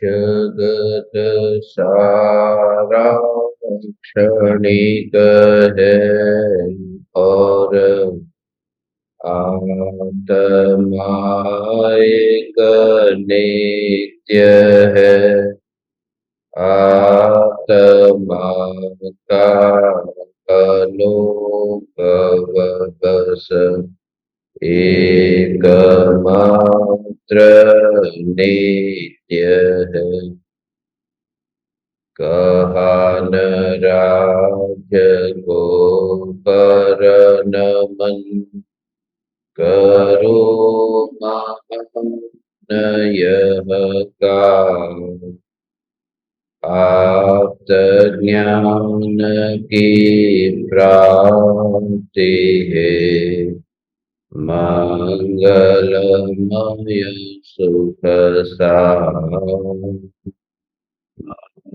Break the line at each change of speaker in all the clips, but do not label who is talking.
जगत सारा क्षणिक है और आत्मा एक नित्य है। आत्मा का अनुभव बस एकमात्र नित्य है। कहा न राज को पर नमन करो मान यह काम। आप्त ज्ञान की प्राप्ति है मंगलमय सुख सार।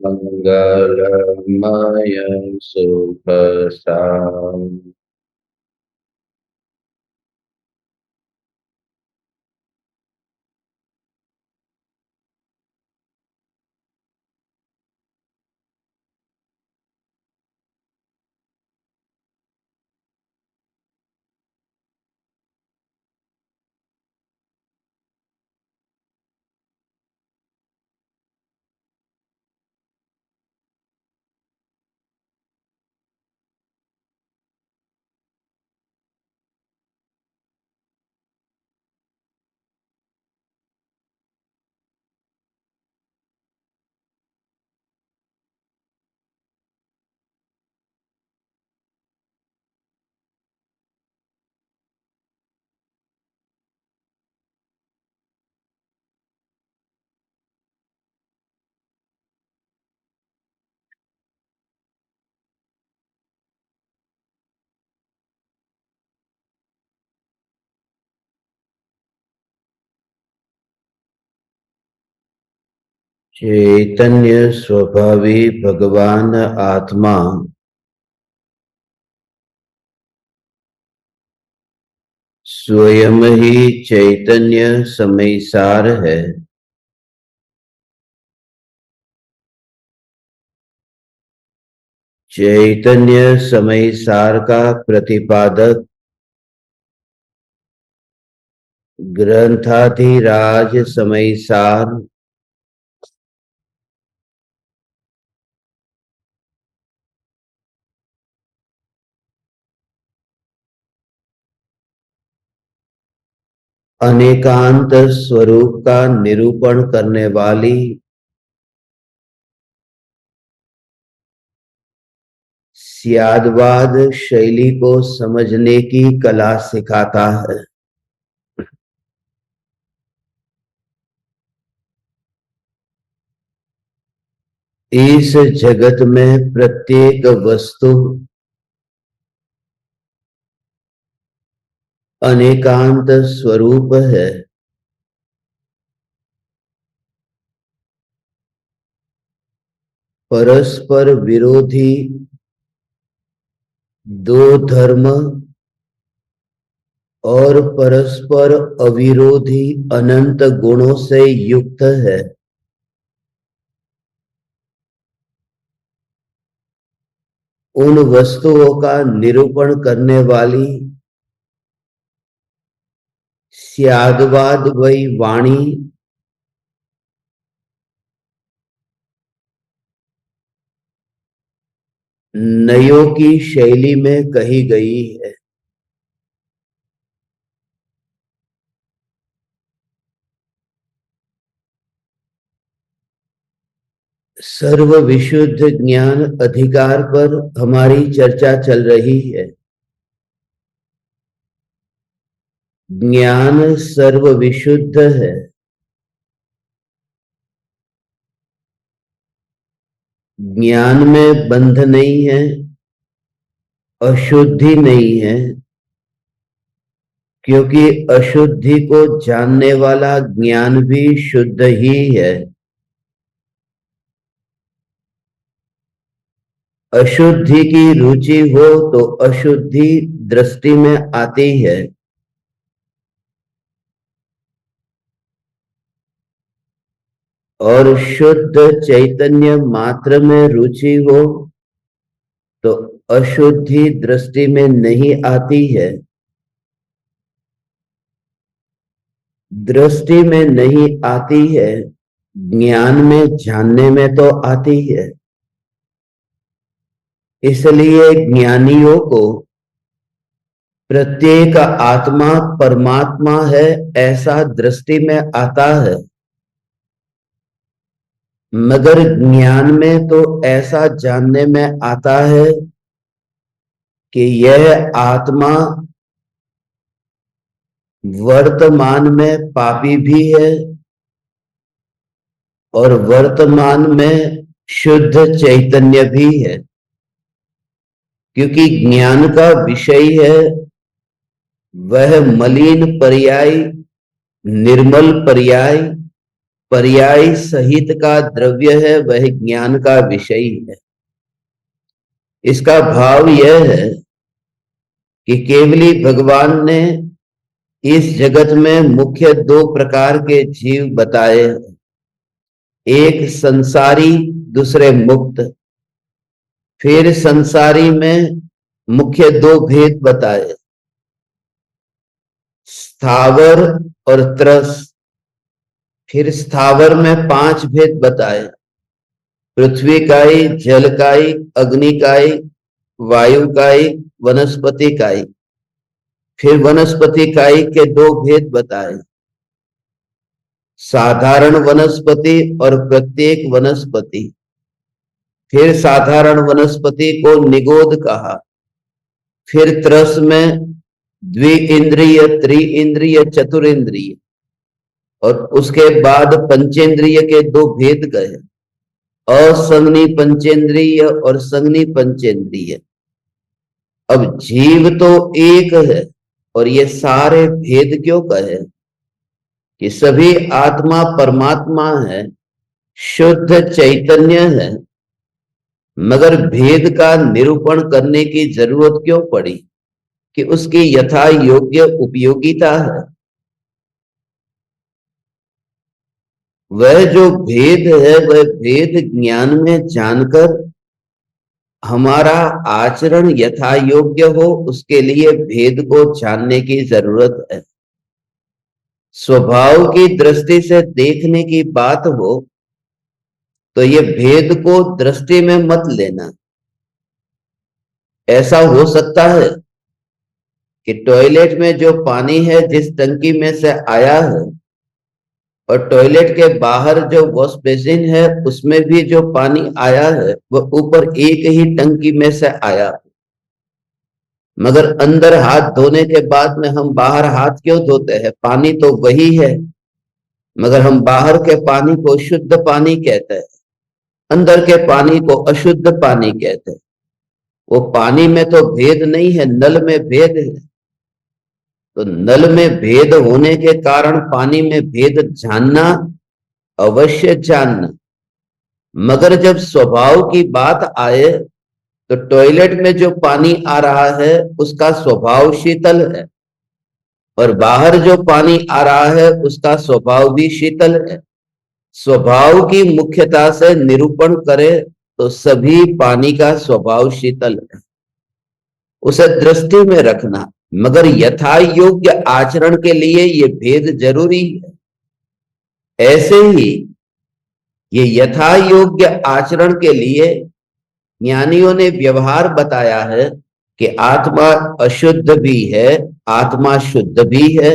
मंगलमय सुख सार। चैतन्य स्वभावी भगवान आत्मा स्वयं ही चैतन्य समयसार है। चैतन्य समयसार का प्रतिपादक ग्रंथाधिराज समयसार अनेकांत स्वरूप का निरूपण करने वाली स्यादवाद शैली को समझने की कला सिखाता है। इस जगत में प्रत्येक वस्तु अनेकांत स्वरूप है। परस्पर विरोधी दो धर्म और परस्पर अविरोधी अनंत गुणों से युक्त है। उन वस्तुओं का निरूपण करने वाली स्यादवाद वही वाणी नयों की शैली में कही गई है। सर्व विशुद्ध ज्ञान अधिकार पर हमारी चर्चा चल रही है। ज्ञान सर्व विशुद्ध है। ज्ञान में बंध नहीं है, अशुद्धि नहीं है, क्योंकि अशुद्धि को जानने वाला ज्ञान भी शुद्ध ही है। अशुद्धि की रुचि हो तो अशुद्धि दृष्टि में आती है, और शुद्ध चैतन्य मात्र में रुचि हो तो अशुद्धि दृष्टि में नहीं आती है। दृष्टि में नहीं आती है, ज्ञान में जानने में तो आती है। इसलिए ज्ञानियों को प्रत्येक आत्मा परमात्मा है ऐसा दृष्टि में आता है, मगर ज्ञान में तो ऐसा जानने में आता है कि यह आत्मा वर्तमान में पापी भी है और वर्तमान में शुद्ध चैतन्य भी है। क्योंकि ज्ञान का विषय है वह मलिन पर्याय, निर्मल पर्याय, पर्याय सहित का द्रव्य है, वह ज्ञान का विषय है। इसका भाव यह है कि केवली भगवान ने इस जगत में मुख्य दो प्रकार के जीव बताए, एक संसारी, दूसरे मुक्त। फिर संसारी में मुख्य दो भेद बताए, स्थावर और त्रस। फिर स्थावर में 5 भेद बताए, पृथ्वी काई, जल काई, अग्नि काई, वायु काई, वनस्पति काई। फिर वनस्पति काई के 2 भेद बताए, साधारण वनस्पति और प्रत्येक वनस्पति। फिर साधारण वनस्पति को निगोद कहा। फिर त्रस में द्विइंद्रिय, त्रिइंद्रिय, चतुरिंद्रिय, और उसके बाद पंचेंद्रिय के 2 भेद गए, असंज्ञी पंचेंद्रिय और संज्ञी पंचेंद्रिय। अब जीव तो एक है, और ये सारे भेद क्यों कहे कि सभी आत्मा परमात्मा है, शुद्ध चैतन्य है, मगर भेद का निरूपण करने की जरूरत क्यों पड़ी कि उसकी यथा योग्य उपयोगिता है। वह जो भेद है वह भेद ज्ञान में जानकर हमारा आचरण यथा योग्य हो, उसके लिए भेद को जानने की जरूरत है। स्वभाव की दृष्टि से देखने की बात हो तो ये भेद को दृष्टि में मत लेना। ऐसा हो सकता है कि टॉयलेट में जो पानी है जिस टंकी में से आया है, और टॉयलेट के बाहर जो वॉश बेसिन है उसमें भी जो पानी आया है वह ऊपर एक ही टंकी में से आया, मगर अंदर हाथ धोने के बाद में हम बाहर हाथ क्यों धोते हैं? पानी तो वही है, मगर हम बाहर के पानी को शुद्ध पानी कहते हैं, अंदर के पानी को अशुद्ध पानी कहते हैं। वो पानी में तो भेद नहीं है, नल में भेद है। तो नल में भेद होने के कारण पानी में भेद जानना, अवश्य जानना, मगर जब स्वभाव की बात आए तो टॉयलेट में जो पानी आ रहा है उसका स्वभाव शीतल है, और बाहर जो पानी आ रहा है उसका स्वभाव भी शीतल है। स्वभाव की मुख्यता से निरूपण करे तो सभी पानी का स्वभाव शीतल है, उसे दृष्टि में रखना। मगर यथा योग्य आचरण के लिए ये भेद जरूरी है। ऐसे ही ये यथा योग्य आचरण के लिए ज्ञानियों ने व्यवहार बताया है कि आत्मा अशुद्ध भी है, आत्मा शुद्ध भी है,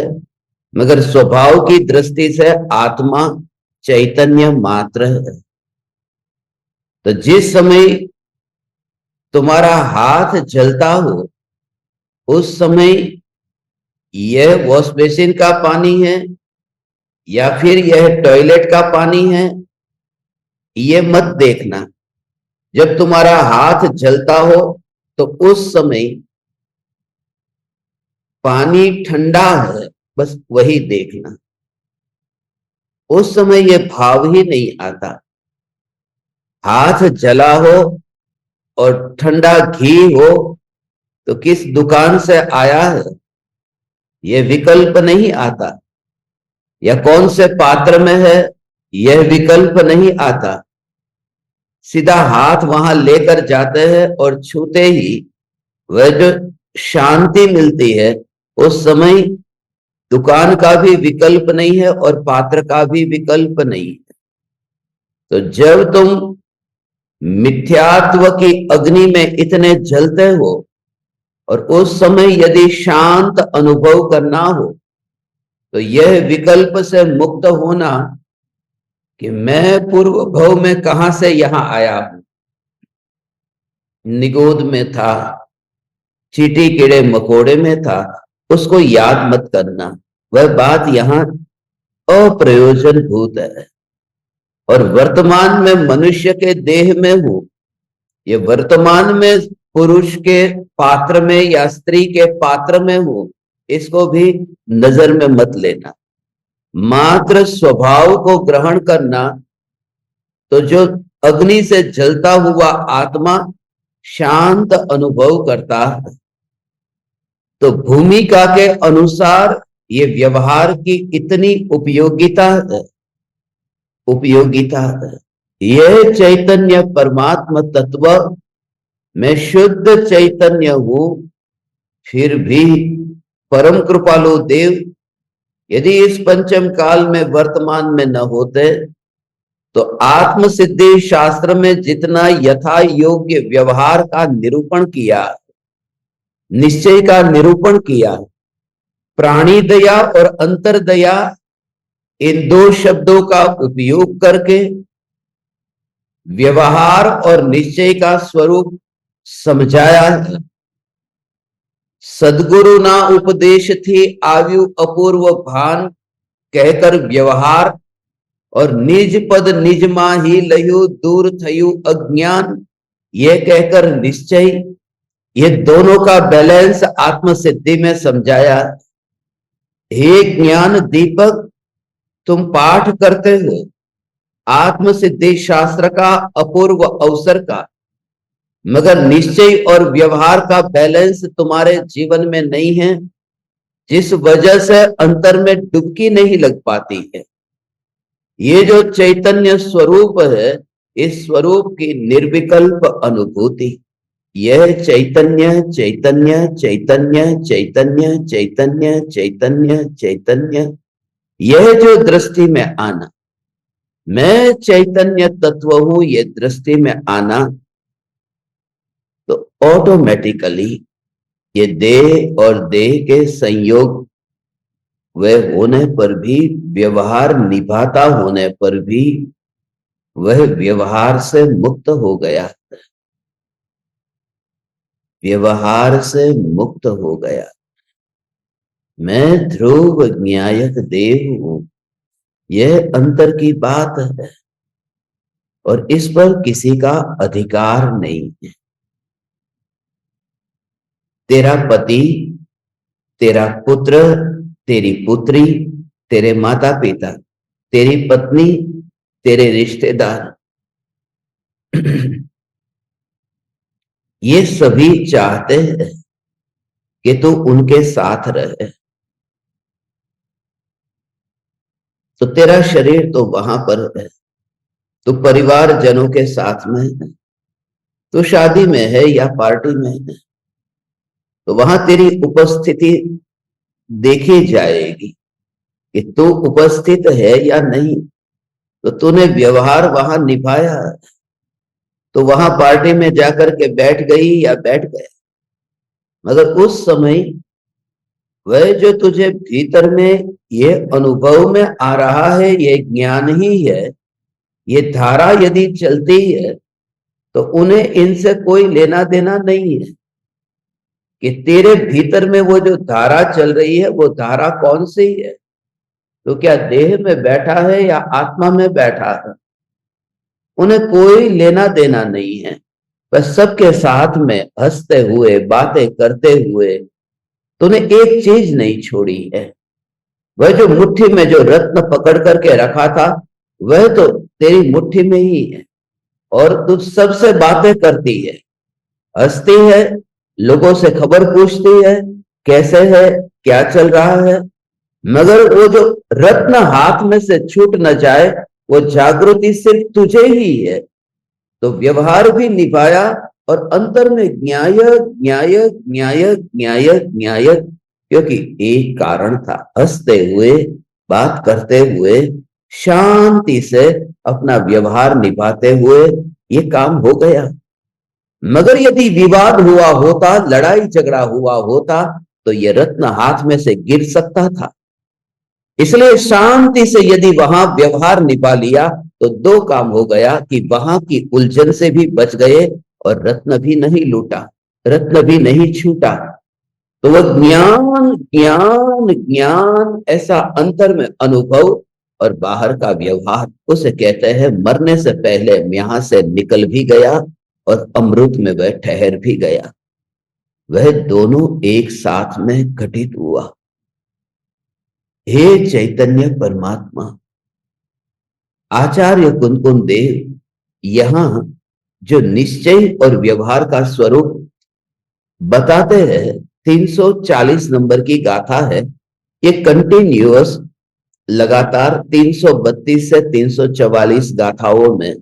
मगर स्वभाव की दृष्टि से आत्मा चैतन्य मात्र है। तो जिस समय तुम्हारा हाथ जलता हो उस समय यह वॉश बेसिन का पानी है या फिर यह टॉयलेट का पानी है, ये मत देखना। जब तुम्हारा हाथ जलता हो तो उस समय पानी ठंडा है, बस वही देखना। उस समय ये भाव ही नहीं आता। हाथ जला हो और ठंडा घी हो तो किस दुकान से आया है यह विकल्प नहीं आता, या कौन से पात्र में है यह विकल्प नहीं आता। सीधा हाथ वहां लेकर जाते हैं और छूते ही वह जो शांति मिलती है, उस समय दुकान का भी विकल्प नहीं है और पात्र का भी विकल्प नहीं है। तो जब तुम मिथ्यात्व की अग्नि में इतने जलते हो और उस समय यदि शांत अनुभव करना हो, तो यह विकल्प से मुक्त होना कि मैं पूर्व भव में कहां से यहां आया हूं, निगोद में था, चींटी कीड़े मकोड़े में था, उसको याद मत करना। वह बात यहां अप्रयोजनभूत है। और वर्तमान में मनुष्य के देह में हूं, ये वर्तमान में पुरुष के पात्र में या स्त्री के पात्र में हूं, इसको भी नजर में मत लेना। मात्र स्वभाव को ग्रहण करना। तो जो अग्नि से जलता हुआ आत्मा शांत अनुभव करता है, तो भूमिका के अनुसार ये व्यवहार की इतनी उपयोगिता है। यह चैतन्य परमात्मा तत्व, मैं शुद्ध चैतन्य हूं, फिर भी परम कृपालु देव यदि इस पंचम काल में वर्तमान में न होते, तो आत्म सिद्धि शास्त्र में जितना यथा योग्य व्यवहार का निरूपण किया, निश्चय का निरूपण किया, प्राणी दया और अंतर्दया, इन दो शब्दों का उपयोग करके व्यवहार और निश्चय का स्वरूप समझाया है। सदगुरु ना उपदेश थी आयु अपूर्व भान, कहकर व्यवहार, और निज पद निज माही लयु दूर थयु अज्ञान, ये कहकर निश्चय। ये दोनों का बैलेंस आत्म सिद्धि में समझाया। हे ज्ञान दीपक, तुम पाठ करते हो आत्म सिद्धि शास्त्र का अपूर्व अवसर का, मगर निश्चय और व्यवहार का बैलेंस तुम्हारे जीवन में नहीं है, जिस वजह से अंतर में डुबकी नहीं लग पाती है। ये जो चैतन्य स्वरूप है, इस स्वरूप की निर्विकल्प अनुभूति, यह चैतन्य चैतन्य चैतन्य चैतन्य चैतन्य चैतन्य चैतन्य, यह जो दृष्टि में आना, मैं चैतन्य तत्व हूं, ये दृष्टि में आना, तो ऑटोमेटिकली ये देह और देह के संयोग वह होने पर भी, व्यवहार निभाता होने पर भी, वह व्यवहार से मुक्त हो गया, व्यवहार से मुक्त हो गया। मैं ध्रुव ज्ञायक देव हूं, यह अंतर की बात है और इस पर किसी का अधिकार नहीं है। तेरा पति, तेरा पुत्र, तेरी पुत्री, तेरे माता पिता, तेरी पत्नी, तेरे रिश्तेदार, ये सभी चाहते हैं कि तू उनके साथ रहे। तो तेरा शरीर तो वहां पर है, तू परिवार जनों के साथ में है, तू शादी में है या पार्टी में है, तो वहां तेरी उपस्थिति देखी जाएगी कि तू उपस्थित है या नहीं। तो तूने व्यवहार वहां निभाया, तो वहां पार्टी में जाकर के बैठ गई या बैठ गया, मगर उस समय वह जो तुझे भीतर में ये अनुभव में आ रहा है, ये ज्ञान ही है, ये धारा यदि चलती है, तो उन्हें इनसे कोई लेना देना नहीं है कि तेरे भीतर में वो जो धारा चल रही है, वो धारा कौन सी है। तो क्या देह में बैठा है या आत्मा में बैठा है, उन्हें कोई लेना देना नहीं है। बस सबके साथ में हंसते हुए, बातें करते हुए, तूने एक चीज नहीं छोड़ी है। वह जो मुट्ठी में जो रत्न पकड़ करके रखा था, वह तो तेरी मुट्ठी में ही है और तू सबसे बातें करती है, हंसती है, लोगों से खबर पूछती है, कैसे है, क्या चल रहा है, मगर वो जो रत्न हाथ में से छूट न जाए, वो जागृति सिर्फ तुझे ही है। तो व्यवहार भी निभाया, और अंतर में न्याय न्याय न्याय न्याय न्याय, क्योंकि एक कारण था, हंसते हुए, बात करते हुए, शांति से अपना व्यवहार निभाते हुए ये काम हो गया। मगर यदि विवाद हुआ होता, लड़ाई झगड़ा हुआ होता, तो ये रत्न हाथ में से गिर सकता था। इसलिए शांति से यदि वहां व्यवहार निभा लिया, तो दो काम हो गया कि वहां की उलझन से भी बच गए, और रत्न भी नहीं लूटा, रत्न भी नहीं छूटा। तो वह ज्ञान ज्ञान ज्ञान, ऐसा अंतर में अनुभव और बाहर का व्यवहार, उसे कहते हैं मरने से पहले यहां से निकल भी गया और अमृत में वह ठहर भी गया। वह दोनों एक साथ में घटित हुआ। हे चैतन्य परमात्मा, आचार्य कुंकुम देव यहां जो निश्चय और व्यवहार का स्वरूप बताते हैं, 340 नंबर की गाथा है। ये कंटिन्यूअस, लगातार 332 से 344 गाथाओं में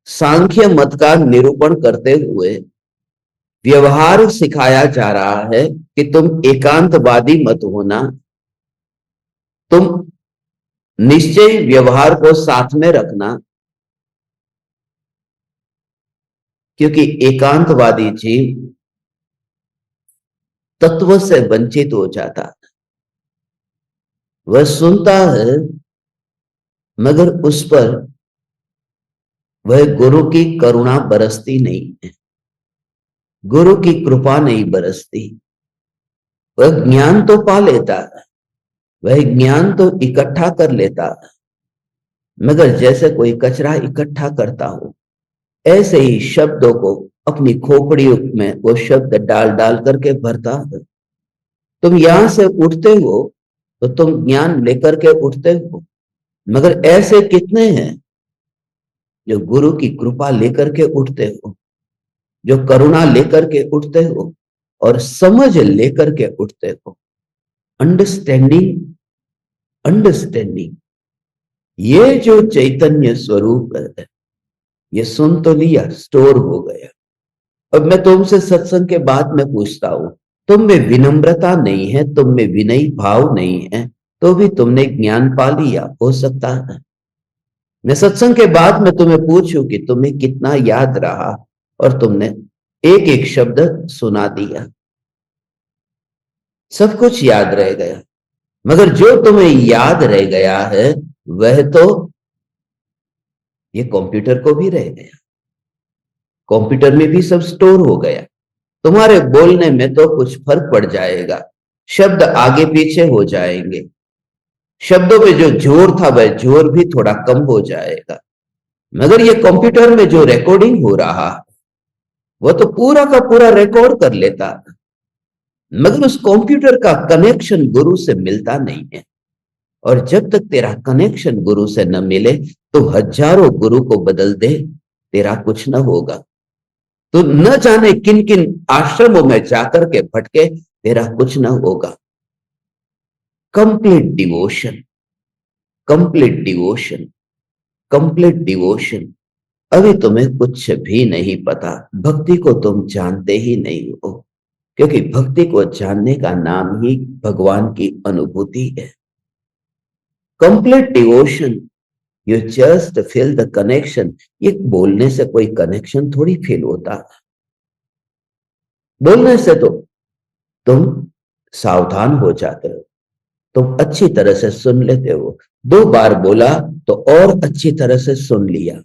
सांख्य मत का निरूपण करते हुए व्यवहार सिखाया जा रहा है कि तुम एकांतवादी मत होना, तुम निश्चय व्यवहार को साथ में रखना, क्योंकि एकांतवादी जीव तत्व से वंचित हो जाता है। वह सुनता है, मगर उस पर वह गुरु की करुणा बरसती नहीं है, गुरु की कृपा नहीं बरसती। वह ज्ञान तो पा लेता है, वह ज्ञान तो इकट्ठा कर लेता है, मगर जैसे कोई कचरा इकट्ठा करता हो, ऐसे ही शब्दों को अपनी खोपड़ी में वो शब्द डाल डाल करके भरता है। तुम यहां से उठते हो तो तुम ज्ञान लेकर के उठते हो, मगर ऐसे कितने हैं जो गुरु की कृपा लेकर के उठते हो, जो करुणा लेकर के उठते हो, और समझ लेकर के उठते हो। अंडरस्टैंडिंग, अंडरस्टैंडिंग, ये जो चैतन्य स्वरूप है, ये सुन तो लिया, स्टोर हो गया। अब मैं तुमसे सत्संग के बाद में पूछता हूं, तुम में विनम्रता नहीं है, तुम में विनयी भाव नहीं है, तो भी तुमने ज्ञान पा लिया, हो सकता है। मैं सत्संग के बाद में तुम्हें पूछूं कि तुम्हें कितना याद रहा, और तुमने एक एक शब्द सुना दिया, सब कुछ याद रह गया। मगर जो तुम्हें याद रह गया है, वह तो ये कंप्यूटर को भी रह गया, कंप्यूटर में भी सब स्टोर हो गया। तुम्हारे बोलने में तो कुछ फर्क पड़ जाएगा, शब्द आगे पीछे हो जाएंगे, शब्दों पे जो जोर था वह जोर भी थोड़ा कम हो जाएगा। मगर ये कंप्यूटर में जो रिकॉर्डिंग हो रहा है, वो तो पूरा का पूरा रिकॉर्ड कर लेता, मगर उस कंप्यूटर का कनेक्शन गुरु से मिलता नहीं है। और जब तक तेरा कनेक्शन गुरु से न मिले, तो हजारों गुरु को बदल दे, तेरा कुछ न होगा। तो न जाने किन किन आश्रमों में जाकर के भटके, तेरा कुछ न होगा। Complete devotion, complete devotion, complete devotion. अभी तुम्हें कुछ भी नहीं पता, भक्ति को तुम जानते ही नहीं हो, क्योंकि भक्ति को जानने का नाम ही भगवान की अनुभूति है। Complete devotion, you just feel the connection. ये बोलने से कोई कनेक्शन थोड़ी फील होता, बोलने से तो तुम सावधान हो जाते हो, तुम अच्छी तरह से सुन लेते हो। 2 बार बोला तो और अच्छी तरह से सुन लिया,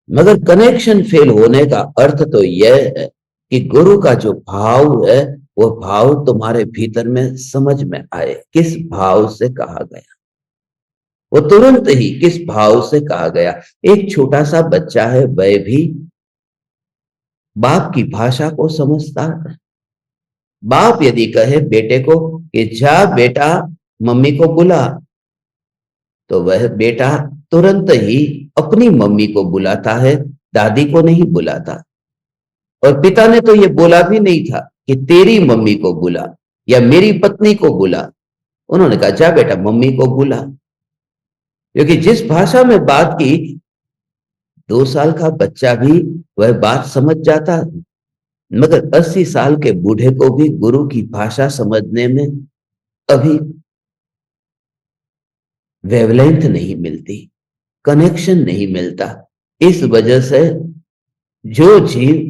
मगर कनेक्शन फेल होने का अर्थ तो यह है कि गुरु का जो भाव है, वो भाव तुम्हारे भीतर में समझ में आए, किस भाव से कहा गया, वो तुरंत ही किस भाव से कहा गया। एक छोटा सा बच्चा है, वह भी बाप की भाषा को समझता है। बाप यदि कहे बेटे को कि जा बेटा मम्मी को बुला, तो वह बेटा तुरंत ही अपनी मम्मी को बुलाता है, दादी को नहीं बुलाता। और पिता ने तो ये बोला भी नहीं था कि तेरी मम्मी को बुला या मेरी पत्नी को बुला। उन्होंने कहा जा बेटा मम्मी को बुला, क्योंकि जिस भाषा में बात की 2 साल का बच्चा भी वह बात समझ जाता, मगर 80 साल के बूढ़े को भी गुरु की भाषा समझने में अभी वेवलेंथ नहीं मिलती, कनेक्शन नहीं मिलता। इस वजह से जो जीव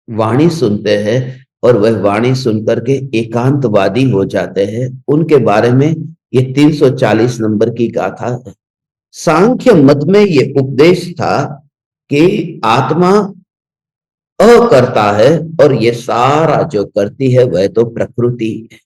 वाणी सुनते हैं और वह वाणी सुनकर के एकांतवादी हो जाते हैं, उनके बारे में ये 340 नंबर की गाथा है। सांख्य मत में ये उपदेश था कि आत्मा अकर्ता है और ये सारा जो करती है वह तो प्रकृति है,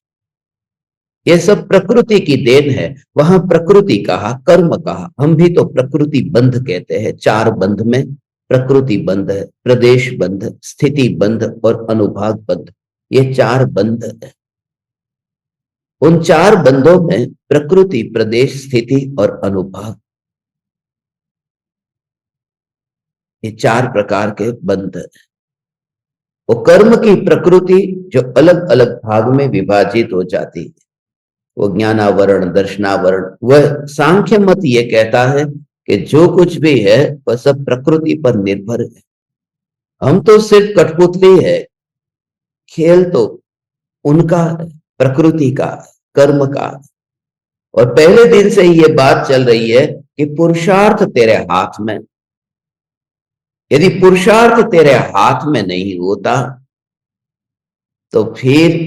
ये सब प्रकृति की देन है। वहां प्रकृति कहा, कर्म कहा, हम भी तो प्रकृति बंध कहते हैं। 4 बंध में प्रकृति बंध है, प्रदेश बंध, स्थिति बंध और अनुभाग बंध, ये 4 बंध है। उन 4 बंधों में प्रकृति, प्रदेश, स्थिति और अनुभाग, ये 4 प्रकार के बंध है। वो कर्म की प्रकृति जो अलग अलग भाग में विभाजित हो जाती है, वो ज्ञानावरण, दर्शनावरण। वह सांख्य मत ये कहता है कि जो कुछ भी है वह सब प्रकृति पर निर्भर है, हम तो सिर्फ कठपुतली है, खेल तो उनका है, प्रकृति का, कर्म का। और पहले दिन से ये बात चल रही है कि पुरुषार्थ तेरे हाथ में, यदि पुरुषार्थ तेरे हाथ में नहीं होता तो फिर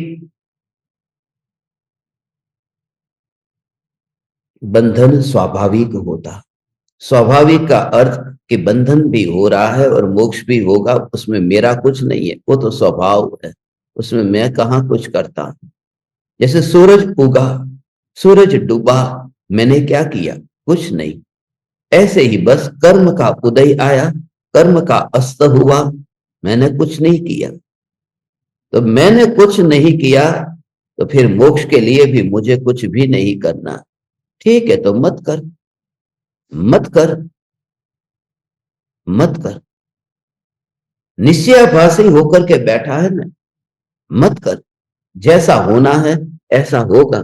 बंधन स्वाभाविक होता। स्वाभाविक का अर्थ कि बंधन भी हो रहा है और मोक्ष भी होगा, उसमें मेरा कुछ नहीं है, वो तो स्वभाव है, उसमें मैं कहां कुछ करता हूं। जैसे सूरज उगा, सूरज डूबा, मैंने क्या किया? कुछ नहीं। ऐसे ही बस कर्म का उदय आया, कर्म का अस्त हुआ, मैंने कुछ नहीं किया। तो मैंने कुछ नहीं किया तो फिर मोक्ष के लिए भी मुझे कुछ भी नहीं करना। ठीक है तो मत कर, मत कर, मत कर। निश्चयाभासी होकर के बैठा है ना, मत कर। जैसा होना है ऐसा होगा,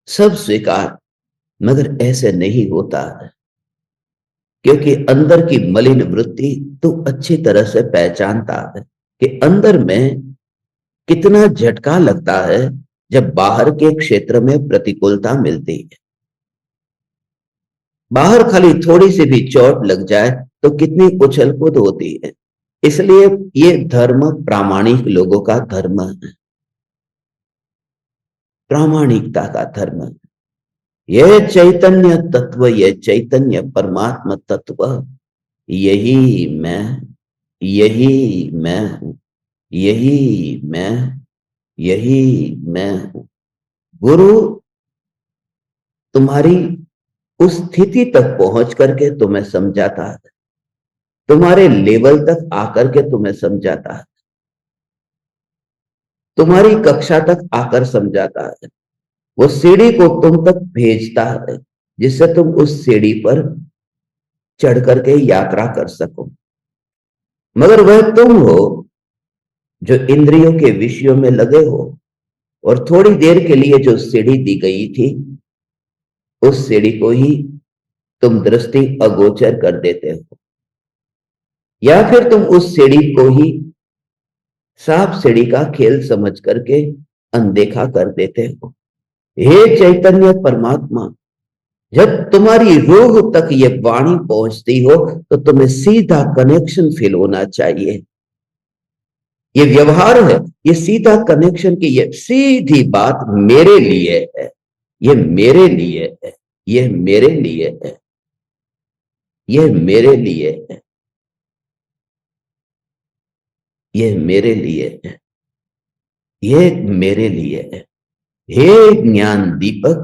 सब स्वीकार। मगर ऐसे नहीं होता है, क्योंकि अंदर की मलिन वृत्ति तो अच्छी तरह से पहचानता है कि अंदर में कितना झटका लगता है जब बाहर के क्षेत्र में प्रतिकूलता मिलती है। बाहर खाली थोड़ी सी भी चोट लग जाए तो कितनी उछल कूद होती है। इसलिए ये धर्म प्रामाणिक लोगों का धर्म है, प्रामाणिकता का धर्म है। यह चैतन्य तत्व, यह चैतन्य परमात्मा तत्व, यही मैं, यही मैं हूं, यही मैं, यही मैं हूं। गुरु तुम्हारी उस स्थिति तक पहुंच करके तुम्हें समझाता है, तुम्हारे लेवल तक आकर के तुम्हें समझाता है, तुम्हारी कक्षा तक आकर समझाता है। वो सीढ़ी को तुम तक भेजता है जिससे तुम उस सीढ़ी पर चढ़ करके यात्रा कर सको। मगर वह तुम हो जो इंद्रियों के विषयों में लगे हो और थोड़ी देर के लिए जो सीढ़ी दी गई थी उस सीढ़ी को ही तुम दृष्टि अगोचर कर देते हो, या फिर तुम उस सीढ़ी को ही सांप सीढ़ी का खेल समझ करके अनदेखा कर देते हो। हे चैतन्य परमात्मा, जब तुम्हारी रूह तक ये वाणी पहुंचती हो तो तुम्हें सीधा कनेक्शन फील होना चाहिए। ये व्यवहार है, ये सीधा कनेक्शन की ये सीधी बात मेरे लिए है, ये मेरे लिए है, ये मेरे लिए है, ये मेरे लिए है, ये मेरे लिए है, ये मेरे लिए है। हे ज्ञान दीपक,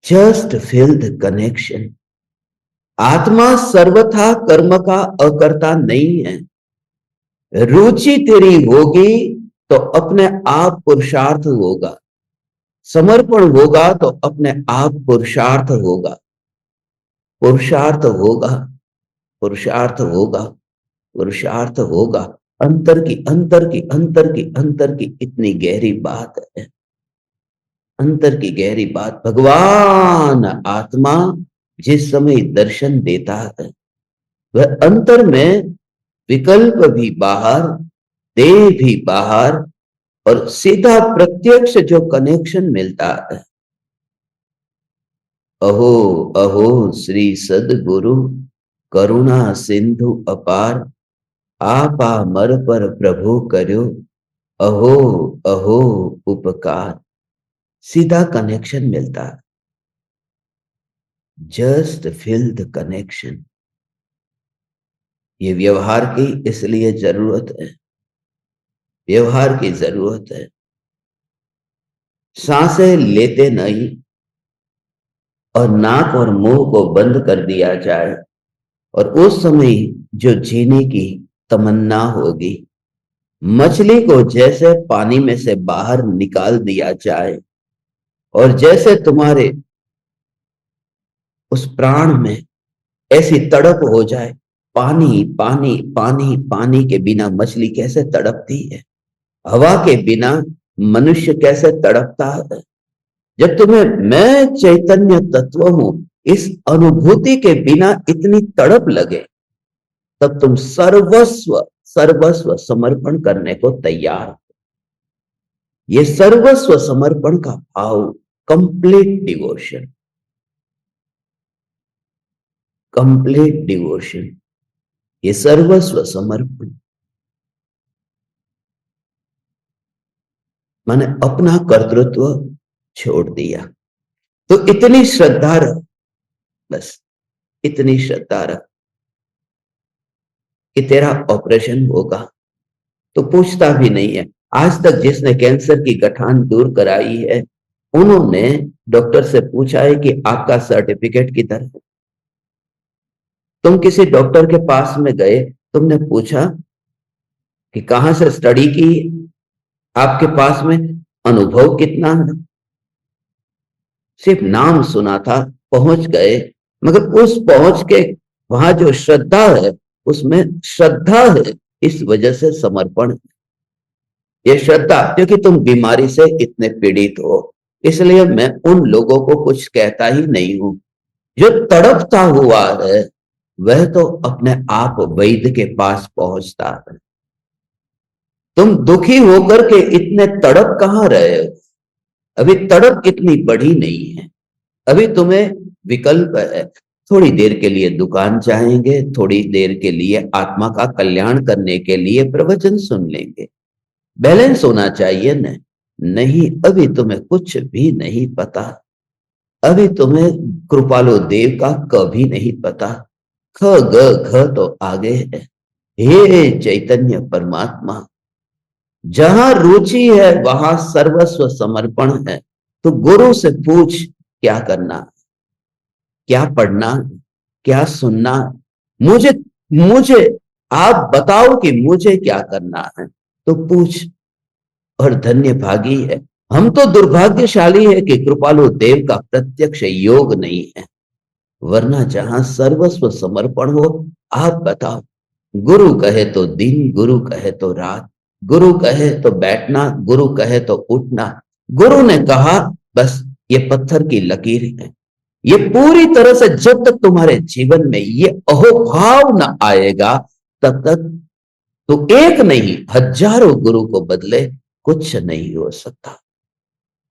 जस्ट फील द कनेक्शन। आत्मा सर्वथा कर्म का अकर्ता नहीं है। रुचि तेरी होगी तो अपने आप पुरुषार्थ होगा, समर्पण होगा तो अपने आप पुरुषार्थ होगा, पुरुषार्थ होगा। पुरुषार्थ होगा, पुरुषार्थ होगा। अंतर की अंतर की अंतर की अंतर की इतनी गहरी बात है, अंतर की गहरी बात। भगवान आत्मा जिस समय दर्शन देता है, वह अंतर में विकल्प भी बाहर, देह भी बाहर, और सीधा प्रत्यक्ष जो कनेक्शन मिलता है। अहो अहो श्री सदगुरु करुणा सिंधु अपार, आपा मर पर प्रभु कर्यो अहो अहो उपकार। सीधा कनेक्शन मिलता है। Just feel the connection. ये व्यवहार की इसलिए जरूरत है, व्यवहार की जरूरत है। सांसें लेते नहीं और नाक और मुंह को बंद कर दिया जाए, और उस समय जो जीने की तमन्ना होगी, मछली को जैसे पानी में से बाहर निकाल दिया जाए, और जैसे तुम्हारे उस प्राण में ऐसी तड़प हो जाए, पानी पानी पानी पानी के बिना मछली कैसे तड़पती है, हवा के बिना मनुष्य कैसे तड़पता है। जब तुम्हें मैं चैतन्य तत्व हूं इस अनुभूति के बिना इतनी तड़प लगे, तब तुम सर्वस्व सर्वस्व समर्पण करने को तैयार हो। ये सर्वस्व समर्पण का भाव, कंप्लीट डिवोशन, कंप्लीट डिवोशन, ये सर्वस्व समर्पण। मैंने अपना कर्तृत्व छोड़ दिया। तो इतनी श्रद्धा रख, बस इतनी श्रद्धा रख कि तेरा ऑपरेशन होगा तो पूछता भी नहीं है। आज तक जिसने कैंसर की गठान दूर कराई है, उन्होंने डॉक्टर से पूछा है कि आपका सर्टिफिकेट किधर है। तुम किसी डॉक्टर के पास में गए, तुमने पूछा कि कहां से स्टडी की, आपके पास में अनुभव कितना है। सिर्फ नाम सुना था, पहुंच गए, मगर उस पहुंच के वहां जो श्रद्धा है, उसमें श्रद्धा है, इस वजह से समर्पण। ये श्रद्धा, क्योंकि तुम बीमारी से इतने पीड़ित हो, इसलिए मैं उन लोगों को कुछ कहता ही नहीं हूं। जो तड़पता हुआ है वह तो अपने आप वैद्य के पास पहुंचता है। तुम दुखी होकर के इतने तड़प कहां रहे हो? अभी तड़प इतनी बड़ी नहीं है। अभी तुम्हें विकल्प है। थोड़ी देर के लिए दुकान जाएंगे, थोड़ी देर के लिए आत्मा का कल्याण करने के लिए प्रवचन सुन लेंगे। बैलेंस होना चाहिए न। नहीं, अभी तुम्हें कुछ भी नहीं पता। अभी तुम्हें कृपालु देव का कभी नहीं पता। ख ग घ तो आगे है। हे चैतन्य परमात्मा, जहां रुचि है वहां सर्वस्व समर्पण है। तो गुरु से पूछ क्या करना, क्या पढ़ना, क्या सुनना। मुझे मुझे आप बताओ कि मुझे क्या करना है, तो पूछ। और धन्य भागी है। हम तो दुर्भाग्यशाली है कि कृपालु देव का प्रत्यक्ष योग नहीं है, वरना जहां सर्वस्व समर्पण हो। आप बताओ, गुरु कहे तो दिन, गुरु कहे तो रात, गुरु कहे तो बैठना, गुरु कहे तो उठना। गुरु ने कहा बस ये पत्थर की लकीर है। ये पूरी तरह से जब तक तुम्हारे जीवन में ये अहोभाव न आएगा, तब तक तो एक नहीं हजारों गुरु को बदले कुछ नहीं हो सकता,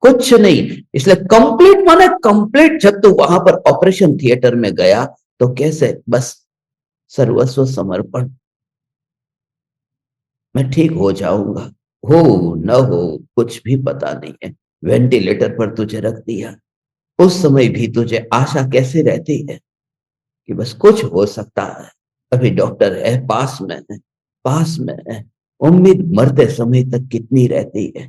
कुछ नहीं। इसलिए कंप्लीट माने कंप्लीट। जब तू वहां पर ऑपरेशन थिएटर में गया तो कैसे, बस सर्वस्व समर्पण। मैं ठीक हो जाऊंगा, हो न हो कुछ भी पता नहीं है। वेंटिलेटर पर तुझे रख दिया, उस समय भी तुझे आशा कैसे रहती है कि बस कुछ हो सकता है। अभी डॉक्टर है, पास में है, पास में है। उम्मीद मरते समय तक कितनी रहती है।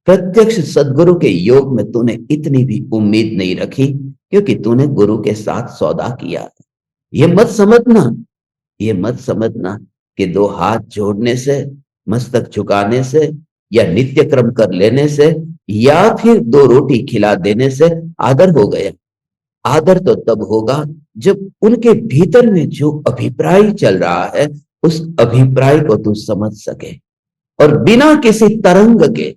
प्रत्यक्ष सदगुरु के योग में तूने इतनी भी उम्मीद नहीं रखी, क्योंकि तूने गुरु के साथ सौदा किया। ये मत समझना, ये मत समझना कि दो हाथ जोड़ने से, मस्तक झुकाने से, या नित्य क्रम कर लेने से, या फिर दो रोटी खिला देने से आदर हो गया। आदर तो तब होगा जब उनके भीतर में जो अभिप्राय चल रहा है उस अभिप्राय को तू समझ सके, और बिना किसी तरंग के,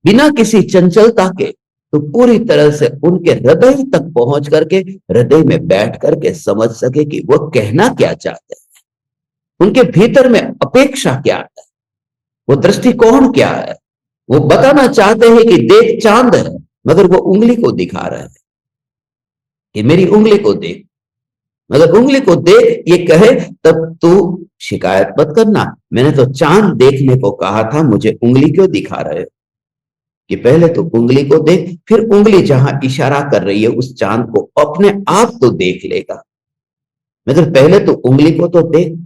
बिना किसी चंचलता के, तो पूरी तरह से उनके हृदय तक पहुंच करके, हृदय में बैठ करके समझ सके कि वो कहना क्या चाहते हैं, उनके भीतर में अपेक्षा क्या है, वो दृष्टिकोण क्या है। वो बताना चाहते हैं कि देख चांद है, मगर वो उंगली को दिखा रहे हैं कि मेरी उंगली को देख, मगर उंगली को देख ये कहे तब तू शिकायत मत करना, मैंने तो चांद देखने को कहा था, मुझे उंगली क्यों दिखा रहे हो। कि पहले तो उंगली को देख, फिर उंगली जहां इशारा कर रही है उस चांद को अपने आप तो देख लेगा, मगर पहले तो उंगली को तो देख।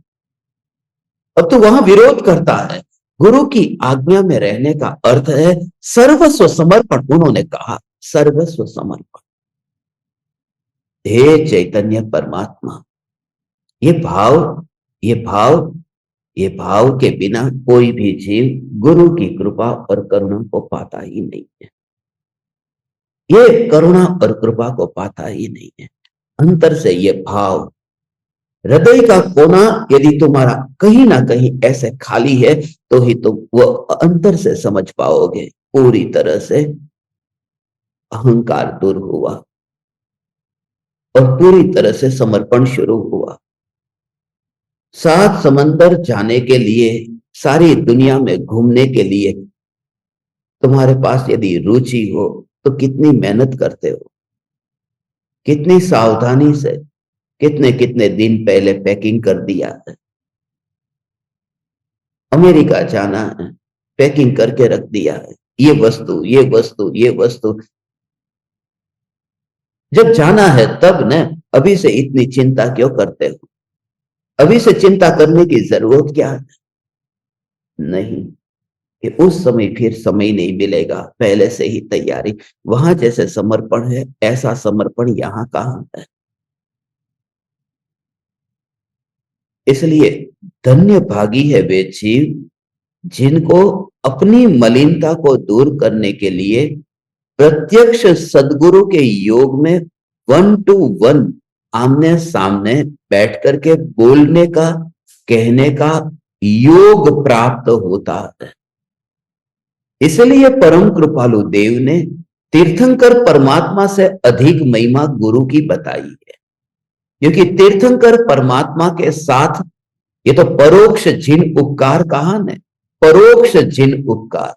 अब तो वहां विरोध करता है। गुरु की आज्ञा में रहने का अर्थ है सर्वस्व समर्पण। उन्होंने कहा सर्वस्व समर्पण। हे चैतन्य परमात्मा, ये भाव, ये भाव, ये भाव के बिना कोई भी जीव गुरु की कृपा और करुणा को पाता ही नहीं है। ये करुणा और कृपा को पाता ही नहीं है। अंतर से ये भाव, हृदय का कोना यदि तुम्हारा कहीं ना कहीं ऐसे खाली है तो ही तुम वो अंतर से समझ पाओगे। पूरी तरह से अहंकार दूर हुआ और पूरी तरह से समर्पण शुरू हुआ। सात समंदर जाने के लिए, सारी दुनिया में घूमने के लिए तुम्हारे पास यदि रुचि हो तो कितनी मेहनत करते हो, कितनी सावधानी से, कितने कितने दिन पहले पैकिंग कर दिया है। अमेरिका जाना है, पैकिंग करके रख दिया है, ये वस्तु, ये वस्तु, ये वस्तु। जब जाना है तब न, अभी से इतनी चिंता क्यों करते हो, अभी से चिंता करने की जरूरत क्या है। नहीं, कि उस समय फिर समय नहीं मिलेगा, पहले से ही तैयारी। वहां जैसे समर्पण है ऐसा समर्पण यहां कहां है। इसलिए धन्य भागी है वे जीव जिनको अपनी मलिनता को दूर करने के लिए प्रत्यक्ष सदगुरु के योग में 1 to 1 आमने सामने बैठ करके बोलने का, कहने का योग प्राप्त होता है। इसलिए परम कृपालु देव ने तीर्थंकर परमात्मा से अधिक महिमा गुरु की बताई है, क्योंकि तीर्थंकर परमात्मा के साथ ये तो परोक्ष जिन उपकार कहा न, परोक्ष जिन उपकार।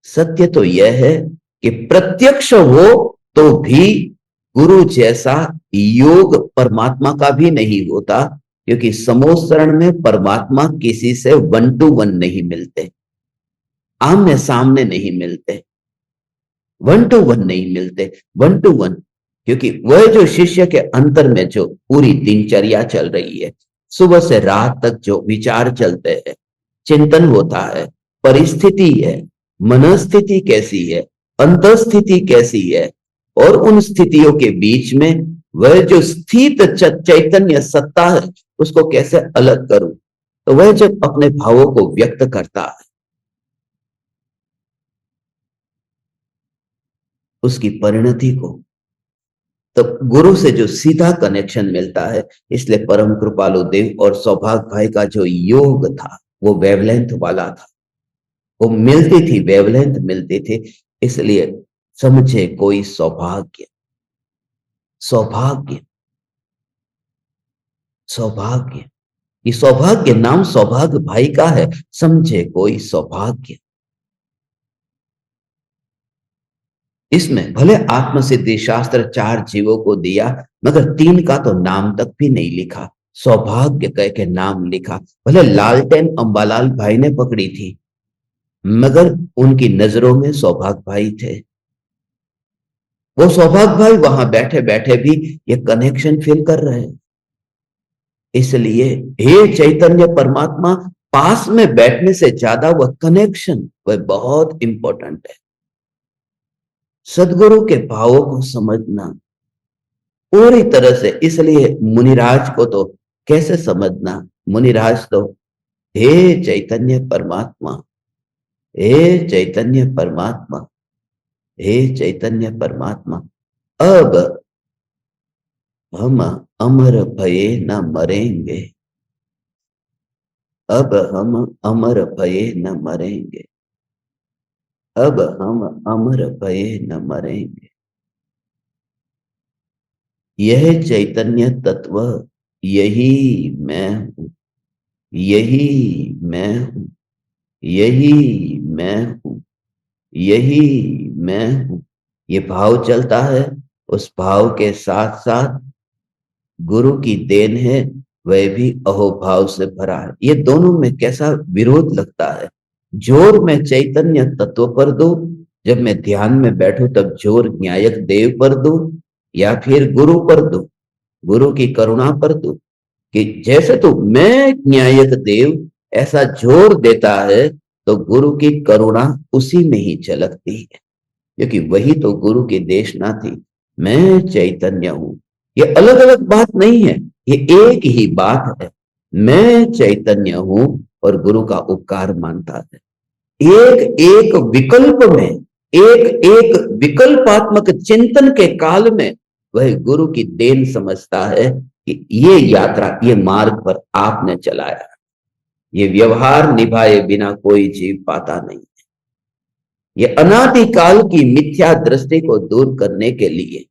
सत्य तो यह है कि प्रत्यक्ष हो तो भी गुरु जैसा योग परमात्मा का भी नहीं होता, क्योंकि समोसरण में परमात्मा किसी से 1 to 1 नहीं मिलते, आमने सामने नहीं मिलते, 1 to 1 नहीं मिलते। 1 to 1 क्योंकि वह जो शिष्य के अंतर में जो पूरी दिनचर्या चल रही है, सुबह से रात तक जो विचार चलते हैं, चिंतन होता है, परिस्थिति है, मनस्थिति कैसी है, अंतस्थिति कैसी है, और उन स्थितियों के बीच में वह जो स्थित चैतन्य सत्ता है उसको कैसे अलग करूं, तो वह जब अपने भावों को व्यक्त करता है उसकी परिणति को, तो गुरु से जो सीधा कनेक्शन मिलता है। इसलिए परम कृपालु देव और सौभाग्य भाई का जो योग था वो वेवलेंथ वाला था, वो मिलती थी, वेवलेंथ मिलती थी। इसलिए समझे कोई सौभाग्य, सौभाग्य, सौभाग्य। ये सौभाग्य नाम सौभाग्य भाई का है, समझे कोई सौभाग्य। इसमें भले आत्मसिद्धि शास्त्र 4 जीवों को दिया, मगर 3 का तो नाम तक भी नहीं लिखा, सौभाग्य कह के नाम लिखा। भले लालटेन अंबालाल भाई ने पकड़ी थी, मगर उनकी नजरों में सौभाग्य भाई थे। वो सौभाग्य भाई वहां बैठे बैठे भी ये कनेक्शन फील कर रहे हैं। इसलिए हे चैतन्य परमात्मा, पास में बैठने से ज्यादा वह कनेक्शन, वह बहुत इंपॉर्टेंट है। सदगुरु के भावों को समझना पूरी तरह से। इसलिए मुनिराज को तो कैसे समझना, मुनिराज तो हे चैतन्य परमात्मा, हे चैतन्य परमात्मा, हे चैतन्य परमात्मा। अब हम अमर भये न मरेंगे, अब हम अमर भये न मरेंगे, अब हम अमर भये न मरेंगे। यह चैतन्य तत्व, यही मैं हूं, यही मैं हूं, यही मैं हूं, यही मैं हूं। ये भाव चलता है, उस भाव के साथ साथ गुरु की देन है, वह भी अहोभाव से भरा है। ये दोनों में कैसा विरोध लगता है। जोर मैं चैतन्य तत्व पर दूं, जब मैं ध्यान में बैठूं तब जोर न्यायक देव पर दूं, या फिर गुरु पर दूं, गुरु की करुणा पर दूं। कि जैसे तो मैं न्यायक देव ऐसा जोर देता है, तो गुरु की करुणा उसी में ही झलकती है, क्योंकि वही तो गुरु की देशना थी। मैं चैतन्य हूं, ये अलग अलग बात नहीं है, ये एक ही बात है। मैं चैतन्य हूं और गुरु का उपकार मानता है। एक एक विकल्प में, एक एक विकल्पात्मक चिंतन के काल में वह गुरु की देन समझता है कि ये यात्रा, ये मार्ग पर आपने चलाया। ये व्यवहार निभाए बिना कोई जीव पाता नहीं। ये अनादि काल की मिथ्या दृष्टि को दूर करने के लिए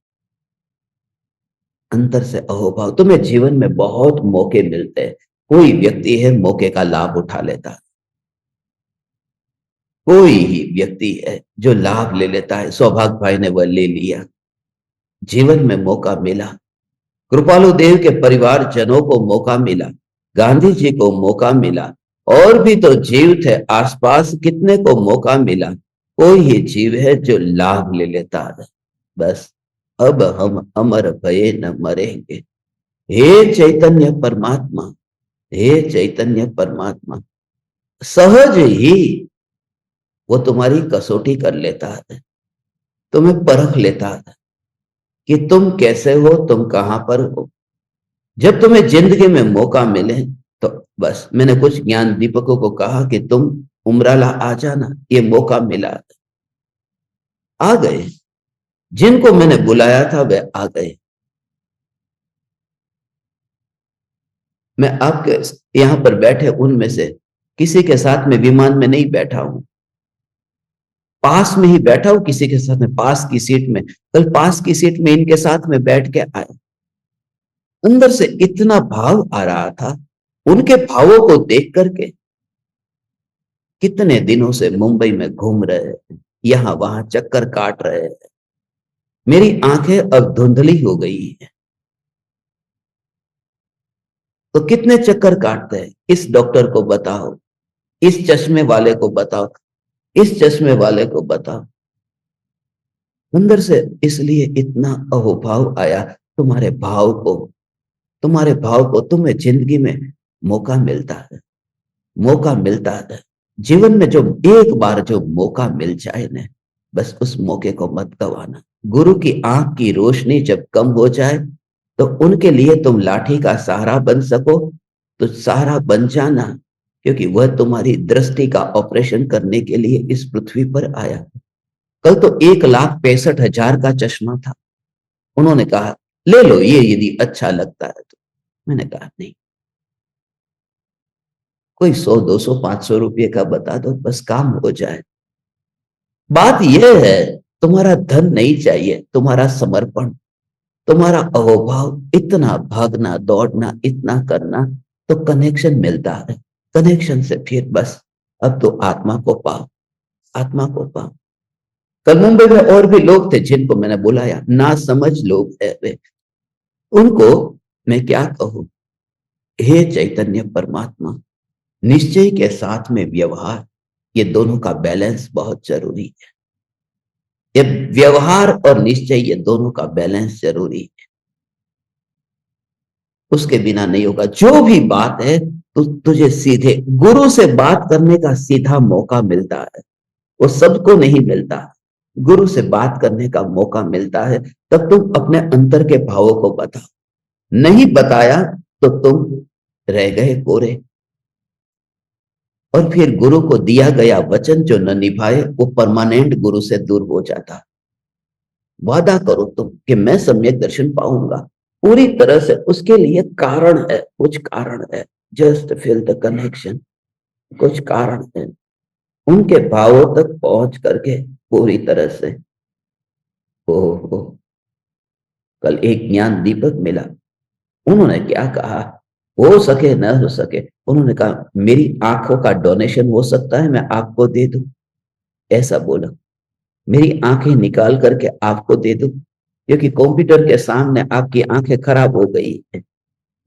अंतर से अहोभाव। तुम्हें जीवन में बहुत मौके मिलते हैं, कोई व्यक्ति है मौके का लाभ उठा लेता है, कोई ही व्यक्ति है जो लाभ ले लेता है। सौभाग्य भाई ने वह ले लिया, जीवन में मौका मिला। कृपालु देव के परिवार जनों को मौका मिला, गांधी जी को मौका मिला, और भी तो जीव थे आसपास, कितने को मौका मिला। कोई ही जीव है जो लाभ ले लेता है। बस अब हम अमर भये न मरेंगे। हे चैतन्य परमात्मा, हे चैतन्य परमात्मा, सहज ही वो तुम्हारी कसौटी कर लेता है, तुम्हें परख लेता है कि तुम कैसे हो, तुम कहां पर हो। जब तुम्हें जिंदगी में मौका मिले तो बस, मैंने कुछ ज्ञान दीपकों को कहा कि तुम उमराला आ जाना, ये मौका मिला। आ गए, जिनको मैंने बुलाया था वे आ गए। मैं आपके यहां पर बैठे उनमें से किसी के साथ में विमान में नहीं बैठा हूं, पास में ही बैठा हूं किसी के साथ में, पास की सीट में। कल पास की सीट में इनके साथ में बैठ के आया, अंदर से इतना भाव आ रहा था उनके भावों को देख करके। कितने दिनों से मुंबई में घूम रहे हैं, यहां वहां चक्कर काट रहे हैं, मेरी आंखें अब धुंधली हो गई हैं। तो कितने चक्कर काटते हैं, इस डॉक्टर को बताओ, इस चश्मे वाले को बताओ, इस चश्मे वाले को बताओ। अंदर से इसलिए इतना अहोभाव आया, तुम्हारे भाव को, तुम्हारे भाव को। तुम्हें जिंदगी में मौका मिलता है, मौका मिलता है जीवन में। जो एक बार जो मौका मिल जाए ना, बस उस मौके को मत गवाना। गुरु की आंख की रोशनी जब कम हो जाए, तो उनके लिए तुम लाठी का सहारा बन सको तो सहारा बन जाना, क्योंकि वह तुम्हारी दृष्टि का ऑपरेशन करने के लिए इस पृथ्वी पर आया। कल तो 1,65,000 का चश्मा था, उन्होंने कहा ले लो ये यदि अच्छा लगता है तो। मैंने कहा नहीं, कोई 100 200 500 रुपये का बता दो, बस काम हो जाए। बात यह है, तुम्हारा धन नहीं चाहिए, तुम्हारा समर्पण, तुम्हारा अहोभाव, इतना भागना दौड़ना, इतना करना, तो कनेक्शन मिलता है। कनेक्शन से फिर बस अब तो आत्मा को पाओ, आत्मा को पाओ। कल मुंबई में और भी लोग थे जिनको मैंने बुलाया, ना समझ लोग है वे, उनको मैं क्या कहूं। हे चैतन्य परमात्मा, निश्चय के साथ में व्यवहार, ये दोनों का बैलेंस बहुत जरूरी है। ये व्यवहार और निश्चय, ये दोनों का बैलेंस जरूरी है, उसके बिना नहीं होगा। जो भी बात है तो तुझे सीधे गुरु से बात करने का सीधा मौका मिलता है, वो सबको नहीं मिलता। गुरु से बात करने का मौका मिलता है, तब तुम अपने अंतर के भावों को बताओ। नहीं बताया तो तुम रह गए कोरे, और फिर गुरु को दिया गया वचन जो न निभाए, वो परमानेंट गुरु से दूर हो जाता। वादा करो तुम कि मैं सम्यक दर्शन पाऊंगा, पूरी तरह से उसके लिए कारण है, कुछ कारण है। जस्ट फील द कनेक्शन, कुछ कारण है। उनके भावों तक पहुंच करके पूरी तरह से। ओहो, कल एक ज्ञान दीपक मिला, उन्होंने क्या कहा, हो सके न हो सके, उन्होंने कहा मेरी आंखों का डोनेशन हो सकता है, मैं आपको दे दूं। ऐसा बोला, मेरी आंखें निकाल करके आपको दे दूं, क्योंकि कंप्यूटर के सामने आपकी आंखें खराब हो गई है,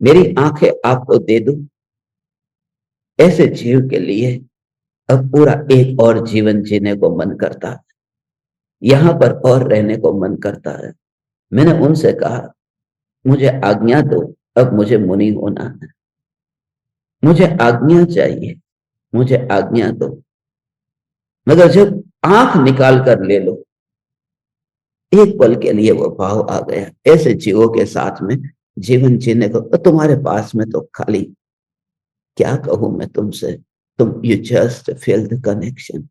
मेरी आंखें आपको दे दूं। ऐसे जीव के लिए अब पूरा एक और जीवन जीने को मन करता है, यहां पर और रहने को मन करता है। मैंने उनसे कहा मुझे आज्ञा दो, अब मुझे मुनि होना है, मुझे आज्ञा चाहिए, मुझे आज्ञा दो। मगर जब आंख निकाल कर ले लो, एक पल के लिए वो भाव आ गया, ऐसे जीवों के साथ में जीवन जीने को। तो तुम्हारे पास में तो खाली, क्या कहूं मैं तुमसे, तुम you just feel the connection.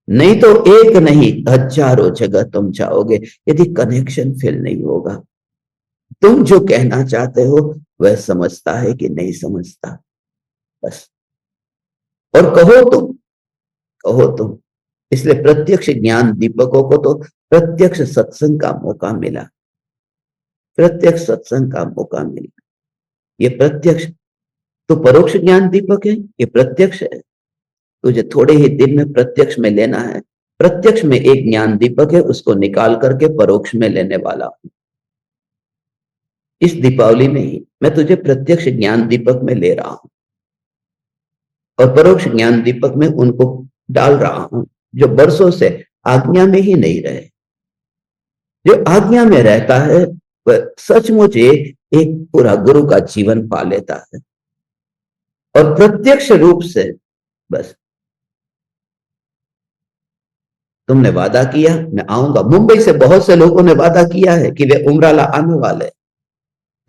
नहीं तो एक नहीं, हजारों जगह तुम जाओगे, यदि कनेक्शन फील नहीं होगा। तुम जो कहना चाहते हो वह समझता है कि नहीं समझता, बस। और कहो तुम, कहो तुम। इसलिए प्रत्यक्ष ज्ञान दीपकों को तो प्रत्यक्ष सत्संग का मौका मिला, प्रत्यक्ष सत्संग का मौका मिला। ये प्रत्यक्ष तो परोक्ष ज्ञान दीपक है, ये प्रत्यक्ष है। तुझे थोड़े ही दिन में प्रत्यक्ष में लेना है। प्रत्यक्ष में एक ज्ञान दीपक है, उसको निकाल करके परोक्ष में लेने वाला हूं। इस दीपावली में ही मैं तुझे प्रत्यक्ष ज्ञान दीपक में ले रहा हूं, और परोक्ष ज्ञान दीपक में उनको डाल रहा हूं जो वर्षों से आज्ञा में ही नहीं रहे। जो आज्ञा में रहता है वह सचमुच एक पूरा गुरु का जीवन पा लेता है, और प्रत्यक्ष रूप से बस। तुमने वादा किया मैं आऊंगा, मुंबई से बहुत से लोगों ने वादा किया है कि वे उमराला आने वाले।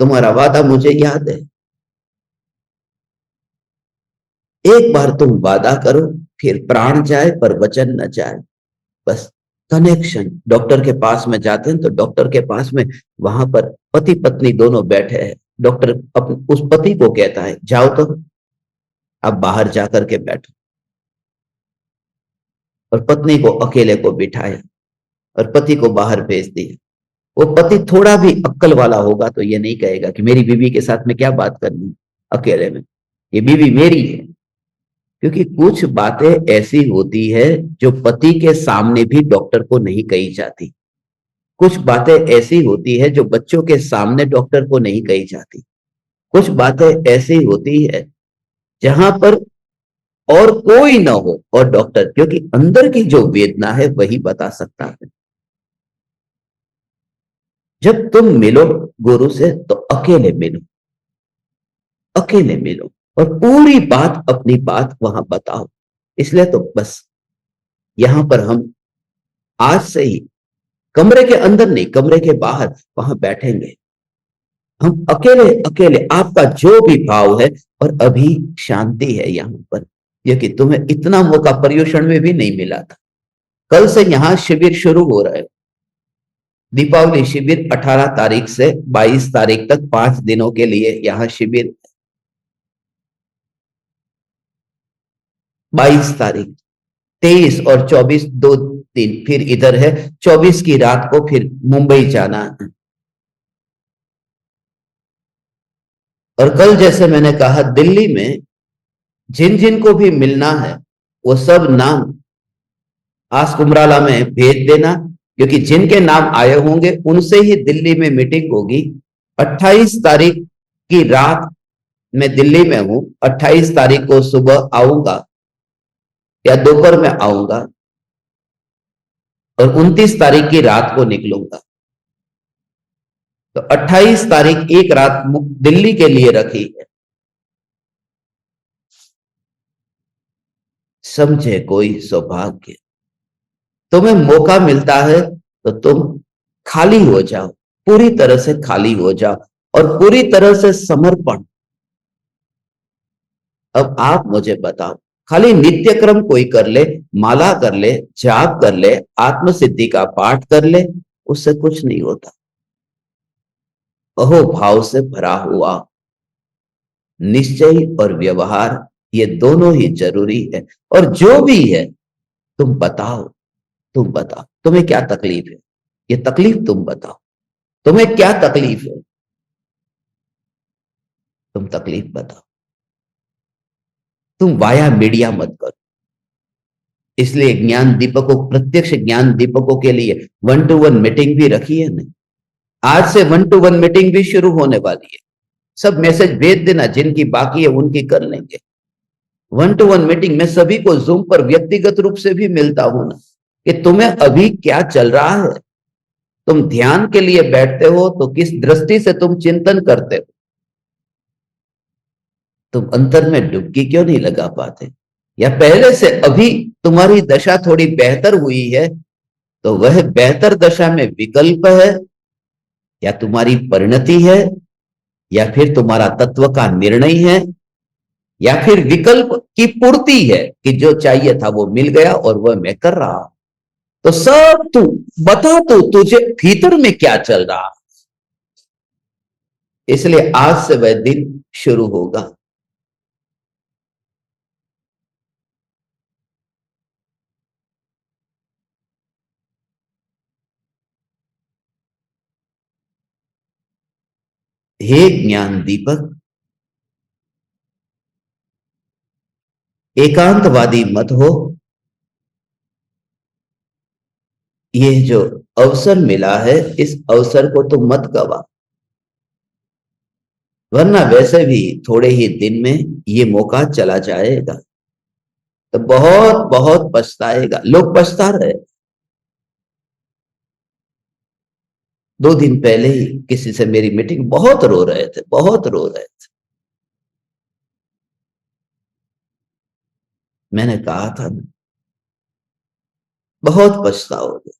तुम्हारा वादा मुझे याद है। एक बार तुम वादा करो, फिर प्राण जाए पर वचन न जाए, बस। कनेक्शन। डॉक्टर के पास में जाते हैं तो डॉक्टर के पास में वहां पर पति पत्नी दोनों बैठे हैं। डॉक्टर उस पति को कहता है जाओ तो, अब बाहर जाकर के बैठो, और पत्नी को अकेले को बिठाया और पति को बाहर भेज दिया। वो पति थोड़ा भी अक्ल वाला होगा तो ये नहीं कहेगा कि मेरी बीवी के साथ में क्या बात करनी अकेले में, ये बीवी मेरी है। क्योंकि कुछ बातें ऐसी होती है जो पति के सामने भी डॉक्टर को नहीं कही जाती। कुछ बातें ऐसी होती है जो बच्चों के सामने डॉक्टर को नहीं कही जाती। कुछ बातें ऐसी होती है जहां पर और कोई ना हो, और डॉक्टर, क्योंकि अंदर की जो वेदना है वही बता सकता है। जब तुम मिलो गुरु से तो अकेले मिलो, अकेले मिलो, और पूरी बात, अपनी बात वहां बताओ। इसलिए तो बस यहां पर हम आज से ही, कमरे के अंदर नहीं, कमरे के बाहर वहां बैठेंगे हम अकेले अकेले, आपका जो भी भाव है। और अभी शांति है यहां पर, क्योंकि तुम्हें इतना मौका पर्युषण में भी नहीं मिला था। कल से यहां शिविर शुरू हो रहे हैं। दीपावली शिविर 18 तारीख से 22 तारीख तक 5 दिनों के लिए यहां शिविर। 22 तारीख, 23 और 24 दो दिन फिर इधर है। 24 की रात को फिर मुंबई जाना है। और कल जैसे मैंने कहा, दिल्ली में जिन जिन को भी मिलना है वो सब नाम आस्क उमराला में भेज देना, क्योंकि जिनके नाम आए होंगे उनसे ही दिल्ली में मीटिंग होगी। 28 तारीख की रात मैं दिल्ली में हूं, 28 तारीख को सुबह आऊंगा या दोपहर में आऊंगा, और 29 तारीख की रात को निकलूंगा। तो 28 तारीख एक रात दिल्ली के लिए रखी है। समझे कोई सौभाग्य, तुम्हें मौका मिलता है तो तुम खाली हो जाओ, पूरी तरह से खाली हो जाओ, और पूरी तरह से समर्पण। अब आप मुझे बताओ, खाली नित्य क्रम कोई कर ले, माला कर ले, जाप कर ले, आत्म सिद्धि का पाठ कर ले, उससे कुछ नहीं होता। अहोभाव से भरा हुआ निश्चय और व्यवहार, ये दोनों ही जरूरी है। और जो भी है तुम बताओ, तुम बताओ तुम्हें क्या तकलीफ है, ये तकलीफ तुम बताओ, तुम्हें क्या तकलीफ है, तुम तकलीफ बताओ। तुम वाया मीडिया मत करो। इसलिए ज्ञान दीपकों, प्रत्यक्ष ज्ञान दीपकों के लिए 1-to-1 मीटिंग भी रखी है ना। आज से 1-to-1 मीटिंग भी शुरू होने वाली है। सब मैसेज भेज देना, जिनकी बाकी है उनकी कर लेंगे। 1-to-1 मीटिंग में सभी को जूम पर व्यक्तिगत रूप से भी मिलता हूं ना, कि तुम्हें अभी क्या चल रहा है। तुम ध्यान के लिए बैठते हो तो किस दृष्टि से तुम चिंतन करते हो। तुम अंतर में डुबकी क्यों नहीं लगा पाते, या पहले से अभी तुम्हारी दशा थोड़ी बेहतर हुई है तो वह बेहतर दशा में विकल्प है, या तुम्हारी परिणति है, या फिर तुम्हारा तत्व का निर्णय है, या फिर विकल्प की पूर्ति है कि जो चाहिए था वो मिल गया और वह मैं कर रहा हूं। तो सब तू बता, तो तुझे भीतर में क्या चल रहा। इसलिए आज से वह दिन शुरू होगा। हे ज्ञान दीपक, एकांतवादी मत हो। ये जो अवसर मिला है, इस अवसर को तो मत गवा, वरना वैसे भी थोड़े ही दिन में ये मौका चला जाएगा तो बहुत बहुत पछताएगा। लोग पछता रहे। 2 दिन पहले ही किसी से मेरी मीटिंग, बहुत रो रहे थे, बहुत रो रहे थे। मैंने कहा था ना, बहुत पछताओगे,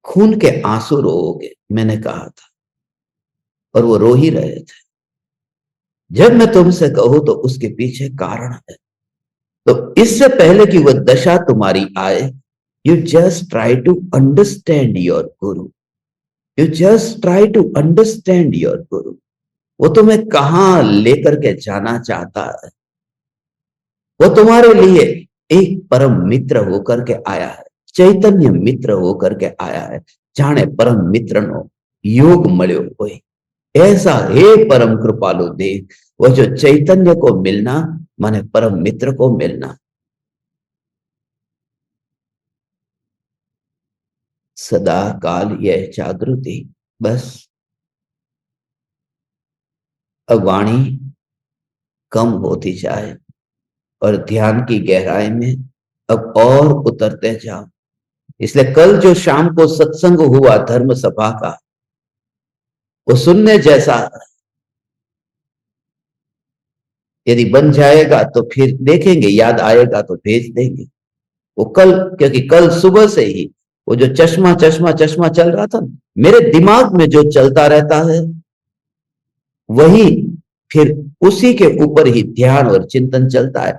खून के आंसू रोओगे, मैंने कहा था। और वो रो ही रहे थे। जब मैं तुमसे कहूं तो उसके पीछे कारण है। तो इससे पहले कि वह दशा तुम्हारी आए, you just try to understand your guru. You just try to understand your guru. वो तुम्हें कहां लेकर के जाना चाहता है। वो तुम्हारे लिए एक परम मित्र होकर के आया है, चैतन्य मित्र होकर के आया है। जाने परम मित्र नो योग मल्यो कोई ऐसा। हे परम कृपालु देव, वो जो चैतन्य को मिलना माने परम मित्र को मिलना। सदा काल यह जागृति, बस अब वाणी कम होती जाए और ध्यान की गहराई में अब और उतरते जाओ। इसलिए कल जो शाम को सत्संग हुआ धर्म सभा का, वो सुनने जैसा। यदि बन जाएगा तो फिर देखेंगे, याद आएगा तो भेज देंगे। वो कल, क्योंकि कल सुबह से ही वो जो चश्मा चश्मा चश्मा चल रहा था, मेरे दिमाग में जो चलता रहता है वही फिर उसी के ऊपर ही ध्यान और चिंतन चलता है।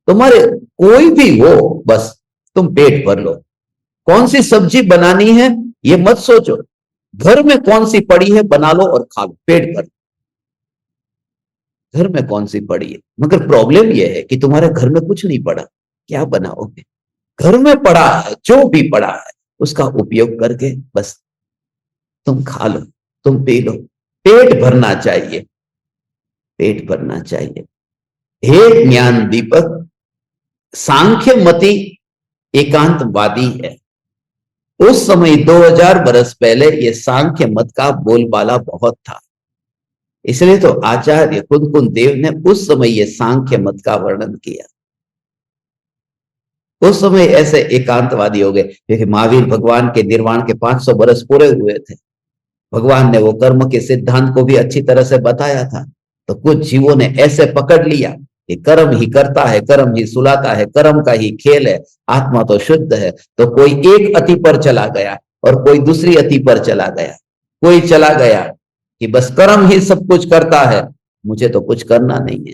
तुम्हारे कोई भी हो, बस तुम पेट भर लो। कौन सी सब्जी बनानी है ये मत सोचो, घर में कौन सी पड़ी है बना लो और खा लो, पेट भर। घर में कौन सी पड़ी है, मगर प्रॉब्लम यह है कि तुम्हारे घर में कुछ नहीं पड़ा, क्या बनाओगे। घर में पड़ा है, जो भी पड़ा है उसका उपयोग करके बस तुम खा लो, तुम पी लो। पेट भरना चाहिए, पेट भरना चाहिए। हे ज्ञान दीपक, सांख्य मति एकांतवादी है। उस समय 2000 बरस पहले ये सांख्य मत का बोलबाला बहुत था। इसलिए तो आचार्य कुंद देव ने उस समय ये सांख्य मत का वर्णन किया। उस समय ऐसे एकांतवादी हो गए, क्योंकि महावीर भगवान के निर्वाण के 500 बरस पूरे हुए थे। भगवान ने वो कर्म के सिद्धांत को भी अच्छी तरह से बताया था। तो कुछ जीवों ने ऐसे पकड़ लिया कि कर्म ही करता है, कर्म ही सुलाता है, कर्म का ही खेल है, आत्मा तो शुद्ध है। तो कोई एक अति पर चला गया और कोई दूसरी अति पर चला गया। कोई चला गया कि बस कर्म ही सब कुछ करता है, मुझे तो कुछ करना नहीं है।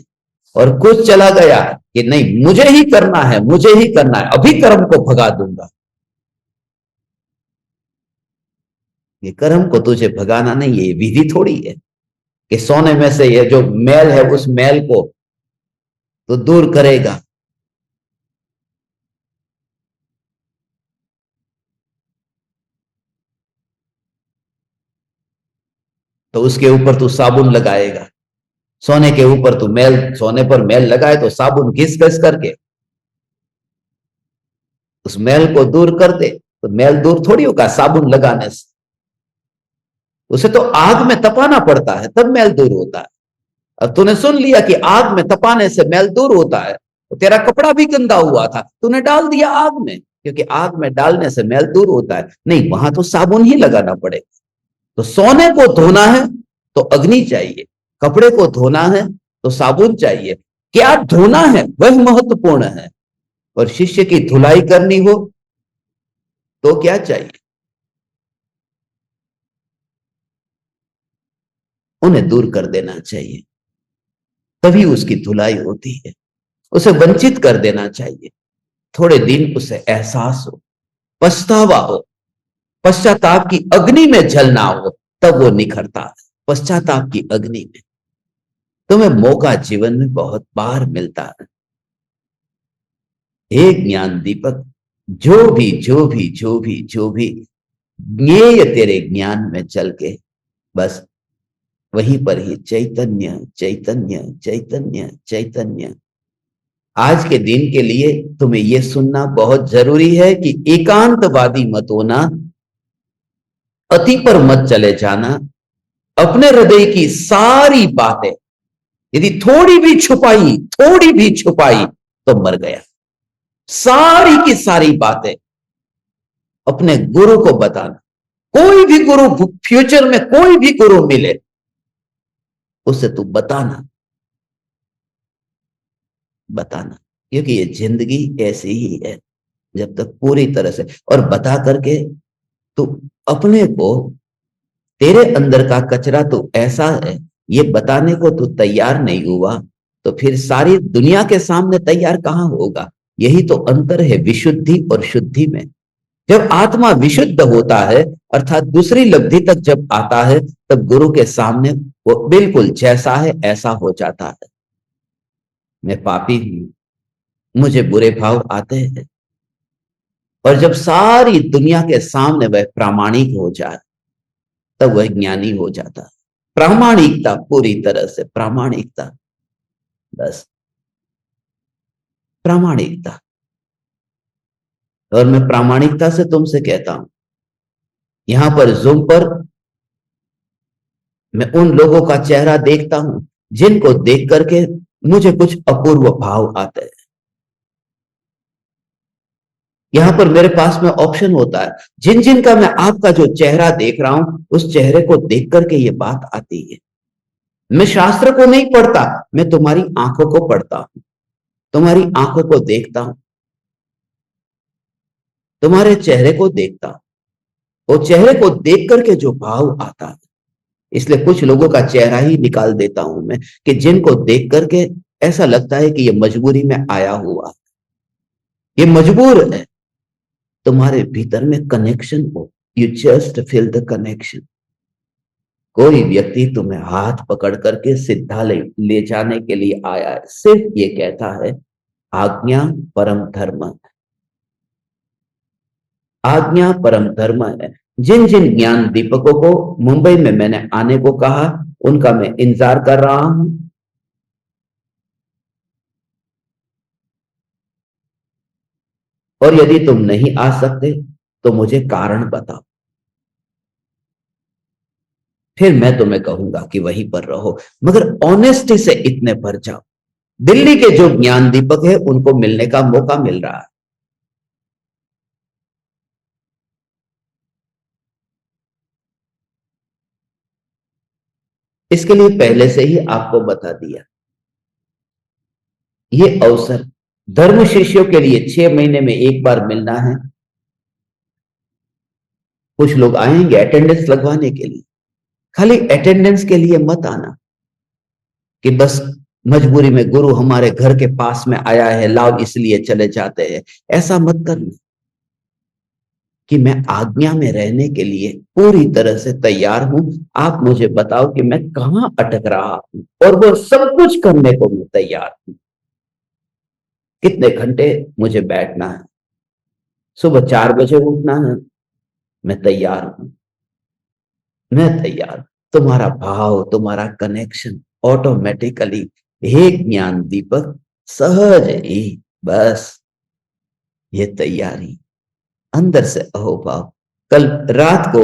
और कुछ चला गया कि नहीं, मुझे ही करना है, मुझे ही करना है, अभी कर्म को भगा दूंगा। ये कर्म को तुझे भगाना नहीं है, ये विधि थोड़ी है कि सोने में से ये जो मैल है उस मैल को तो दूर करेगा। तो उसके ऊपर तू साबुन लगाएगा, सोने के ऊपर तू मैल, सोने पर मैल लगाए तो साबुन घिस घिस करके उस मैल को दूर कर दे, तो मैल दूर थोड़ी होगा साबुन लगाने से। उसे तो आग में तपाना पड़ता है तब मैल दूर होता है। अब तूने सुन लिया कि आग में तपाने से मैल दूर होता है, तो तेरा कपड़ा भी गंदा हुआ था, तूने डाल दिया आग में, क्योंकि आग में डालने से मैल दूर होता है। नहीं, वहां तो साबुन ही लगाना पड़ेगा। तो सोने को धोना है तो अग्नि चाहिए, कपड़े को धोना है तो साबुन चाहिए। क्या धोना है वह महत्वपूर्ण है। और शिष्य की धुलाई करनी हो तो क्या चाहिए, उन्हें दूर कर देना चाहिए, तभी उसकी धुलाई होती है। उसे वंचित कर देना चाहिए, थोड़े दिन उसे एहसास हो, पछतावा हो, पश्चाताप की अग्नि में जलना हो, तब वो निखरता है। पश्चाताप की अग्नि में तुम्हें मौका जीवन में बहुत बार मिलता है। हे ज्ञान दीपक, जो भी ज्ञेय तेरे ज्ञान में चल के, बस वहीं पर ही चैतन्य चैतन्य चैतन्य चैतन्य। आज के दिन के लिए तुम्हें यह सुनना बहुत जरूरी है कि एकांतवादी मत होना, अति पर मत चले जाना। अपने हृदय की सारी बातें यदि थोड़ी भी छुपाई तो मर गया। सारी की सारी बातें अपने गुरु को बताना। कोई भी गुरु, फ्यूचर में कोई भी गुरु मिले उसे तू बताना, बताना, क्योंकि ये जिंदगी ऐसी ही है जब तक पूरी तरह से, और बता करके तू अपने को, तेरे अंदर का कचरा तो ऐसा है, ये बताने को तू तैयार नहीं हुआ तो फिर सारी दुनिया के सामने तैयार कहां होगा। यही तो अंतर है विशुद्धि और शुद्धि में। जब आत्मा विशुद्ध होता है, अर्थात दूसरी लब्धि तक जब आता है, तब गुरु के सामने वो बिल्कुल जैसा है ऐसा हो जाता है। मैं पापी हूं, मुझे बुरे भाव आते हैं, और जब सारी दुनिया के सामने वह प्रामाणिक हो जाए तब वह ज्ञानी हो जाता है। प्रामाणिकता, पूरी तरह से प्रामाणिकता, बस प्रामाणिकता। और मैं प्रामाणिकता से तुमसे कहता हूं, यहां पर जूम पर मैं उन लोगों का चेहरा देखता हूं जिनको देख करके मुझे कुछ अपूर्व भाव आते हैं। यहां पर मेरे पास में ऑप्शन होता है, जिन जिन का मैं आपका जो चेहरा देख रहा हूं उस चेहरे को देख करके ये बात आती है। मैं शास्त्र को नहीं पढ़ता, मैं तुम्हारी आंखों को पढ़ता हूं, तुम्हारी आंखों को देखता हूं, तुम्हारे चेहरे को देखता हूं, वो चेहरे को देख करके जो भाव आता है, इसलिए कुछ लोगों का चेहरा ही निकाल देता हूं मैं, कि जिनको देख करके ऐसा लगता है कि ये मजबूरी में आया हुआ, ये मजबूर है। तुम्हारे भीतर में कनेक्शन हो, you just feel the connection. कोई व्यक्ति तुम्हें हाथ पकड़ करके सीधा ले जाने के लिए आया है, सिर्फ ये कहता है आज्ञा परम धर्म है, आज्ञा परम धर्म है। जिन जिन ज्ञान दीपकों को मुंबई में मैंने आने को कहा, उनका मैं इंतजार कर रहा हूं। और यदि तुम नहीं आ सकते तो मुझे कारण बताओ, फिर मैं तुम्हें कहूंगा कि वहीं पर रहो, मगर ऑनेस्टी से इतने भर जाओ। दिल्ली के जो ज्ञान दीपक है उनको मिलने का मौका मिल रहा है। इसके लिए पहले से ही आपको बता दिया, ये अवसर धर्म शिष्यों के लिए 6 महीने में एक बार मिलना है। कुछ लोग आएंगे अटेंडेंस लगवाने के लिए, खाली अटेंडेंस के लिए मत आना कि बस मजबूरी में गुरु हमारे घर के पास में आया है लाओ इसलिए चले जाते हैं, ऐसा मत करना। कि मैं आज्ञा में रहने के लिए पूरी तरह से तैयार हूं। आप मुझे बताओ कि मैं कहां अटक रहा हूं, और वो सब कुछ करने को मैं तैयार हूं। कितने घंटे मुझे बैठना है, सुबह 4 बजे उठना है, मैं तैयार हूं, मैं तैयार हूं। तुम्हारा भाव, तुम्हारा कनेक्शन ऑटोमेटिकली, हे ज्ञान दीपक, सहज ही, बस ये तैयारी अंदर से अहोभाव। कल रात को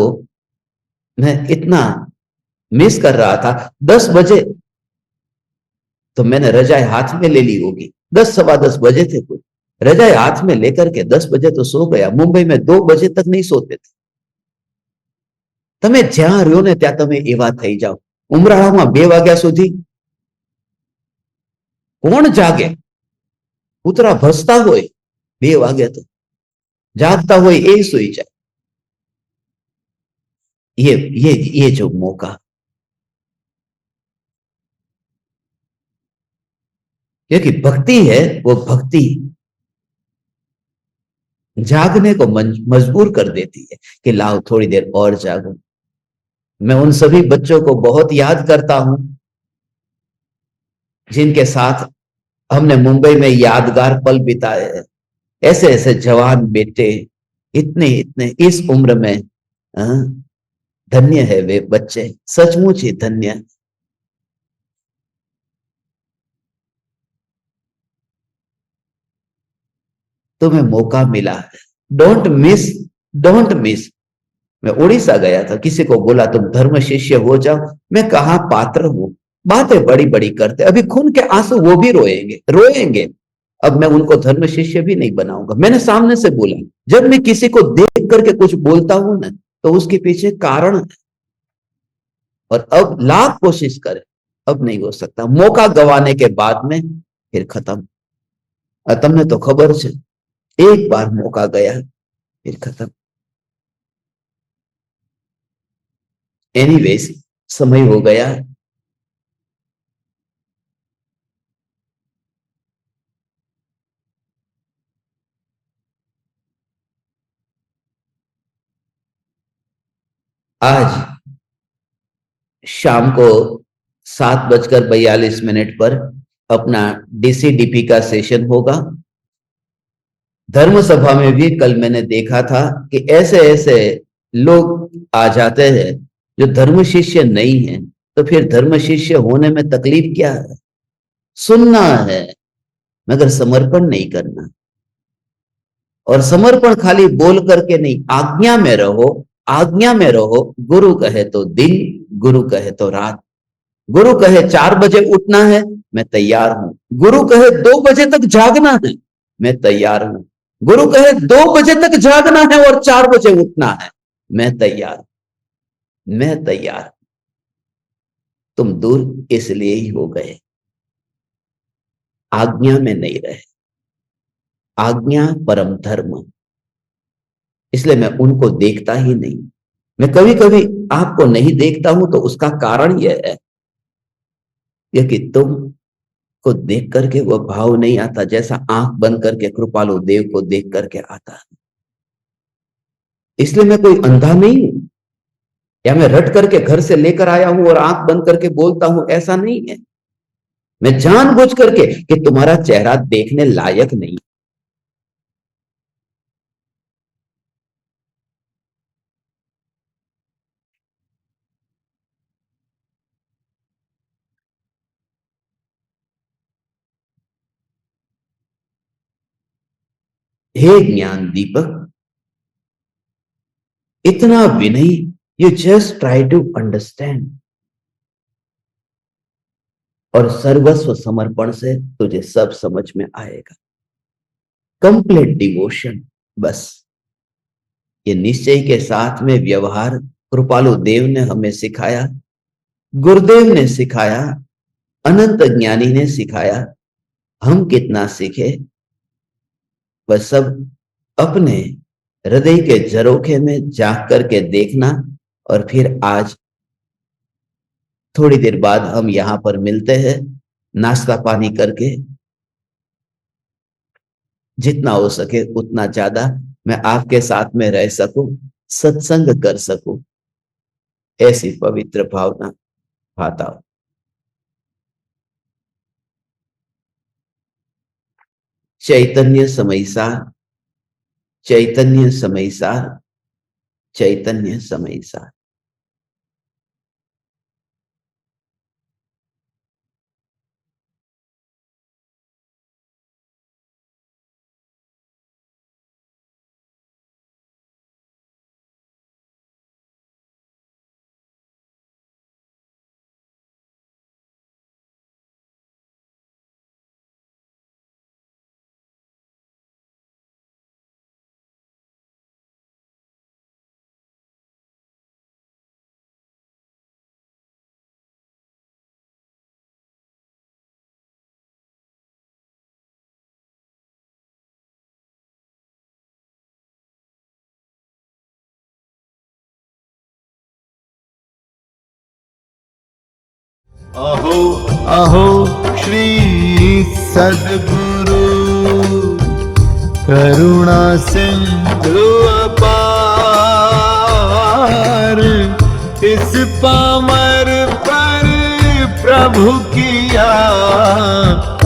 मैं इतना मिस कर रहा था, 10 बजे तो मैंने रजाई हाथ में ले ली होगी, 10 सवा 10 बजे थे कुछ, रजाई हाथ में लेकर के 10 बजे तो सो गया। मुंबई में 2 बजे तक नहीं सोते थे। તમે જ્યાં રહ્યો ને ત્યાં તમે એવા થઈ જાઓ। ઉમરાળામાં 2 વાગ્યા સુધી કોણ જાગે? કૂતરા ભસતા હોય 2 વાગે તો, જાગતા હોય એ સુઈ જાય। ये ये जो मौका, क्योंकि भक्ति है, वो भक्ति जागने को मजबूर कर देती है कि लाओ थोड़ी देर और जागो। मैं उन सभी बच्चों को बहुत याद करता हूं जिनके साथ हमने मुंबई में यादगार पल बिताए हैं। ऐसे ऐसे जवान बेटे, इतने इतने इस उम्र में, धन्य है वे बच्चे, सचमुच ही धन्य। तुम्हें मौका मिला है, डोंट मिस, डोंट मिस। मैं उड़ीसा गया था, किसी को बोला तुम धर्म शिष्य हो जाओ, मैं कहा पात्र हूं। बातें बड़ी बड़ी करते, अभी खून के आंसू वो भी रोएंगे, रोएंगे। अब मैं उनको धर्म शिष्य भी नहीं बनाऊंगा। मैंने सामने से बोला, जब मैं किसी को देख करके कुछ बोलता हूं ना, तो उसके पीछे कारण है। और अब लाख कोशिश करे, अब नहीं हो सकता। मौका गवाने के बाद में फिर खत्म। तमने तो खबर है, एक बार मौका गया फिर खत्म। एनीवेज, समय हो गया। आज शाम को 7:42 पर अपना डीसीडीपी का सेशन होगा। धर्म सभा में भी कल मैंने देखा था कि ऐसे ऐसे लोग आ जाते हैं जो धर्म शिष्य नहीं है। तो फिर धर्म शिष्य होने में तकलीफ क्या है? सुनना है मगर समर्पण नहीं करना। और समर्पण खाली बोल करके नहीं, आज्ञा में रहो, आज्ञा में रहो। गुरु कहे तो दिन, गुरु कहे तो रात। गुरु कहे 4 बजे उठना है, मैं तैयार हूं। गुरु कहे 2 बजे तक जागना है, मैं तैयार हूं। गुरु कहे 2 बजे तक जागना है और 4 बजे उठना है, मैं तैयार, मैं तैयार। तुम दूर इसलिए ही हो गए, आज्ञा में नहीं रहे। आज्ञा परम धर्म, इसलिए मैं उनको देखता ही नहीं। मैं कभी कभी आपको नहीं देखता हूं तो उसका कारण यह है कि तुम को देख करके वह भाव नहीं आता जैसा आंख बंद करके कृपालु देव को देख करके आता है। इसलिए मैं कोई अंधा नहीं हूं, या मैं रट करके घर से लेकर आया हूं और आंख बंद करके बोलता हूं, ऐसा नहीं है। मैं जानबूझ करके कि तुम्हारा चेहरा देखने लायक नहीं। हे ज्ञान दीपक, इतना विनयी, you just try to understand. और सर्वस्व समर्पण से तुझे सब समझ में आएगा। कंप्लीट डिवोशन, बस ये निश्चय के साथ में व्यवहार कृपालु देव ने हमें सिखाया, गुरुदेव ने सिखाया, अनंत ज्ञानी ने सिखाया। हम कितना सीखे वह सब अपने हृदय के झरोखे में झांक करके देखना। और फिर आज थोड़ी देर बाद हम यहां पर मिलते हैं, नाश्ता पानी करके, जितना हो सके उतना ज्यादा। मैं आपके साथ में रह सकूं, सत्संग कर सकूं, ऐसी पवित्र भावना भाता हो। चैतन्य समयसार, चैतन्य समयसार, चैतन्य समयसार।
अहो अहो श्री सद्गुरु करुणा सिंधु अपार, इस पामर पर प्रभु किया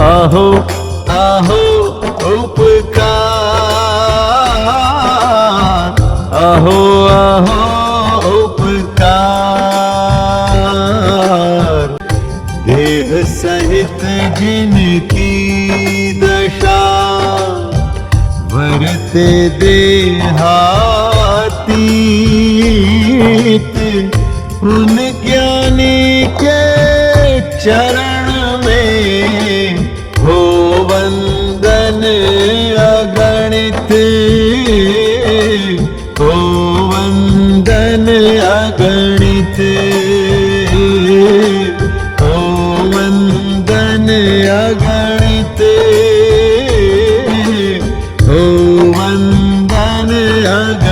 अहो अहो उपकार, अहो अहो उपकार। देह सहित जिनकी दशा वरते देहातीत, उन ज्ञानी के चरण में हो वंदन अगणित, हो वंदन अगणित, हो वंदन अगणित, हो वंदन अगणित।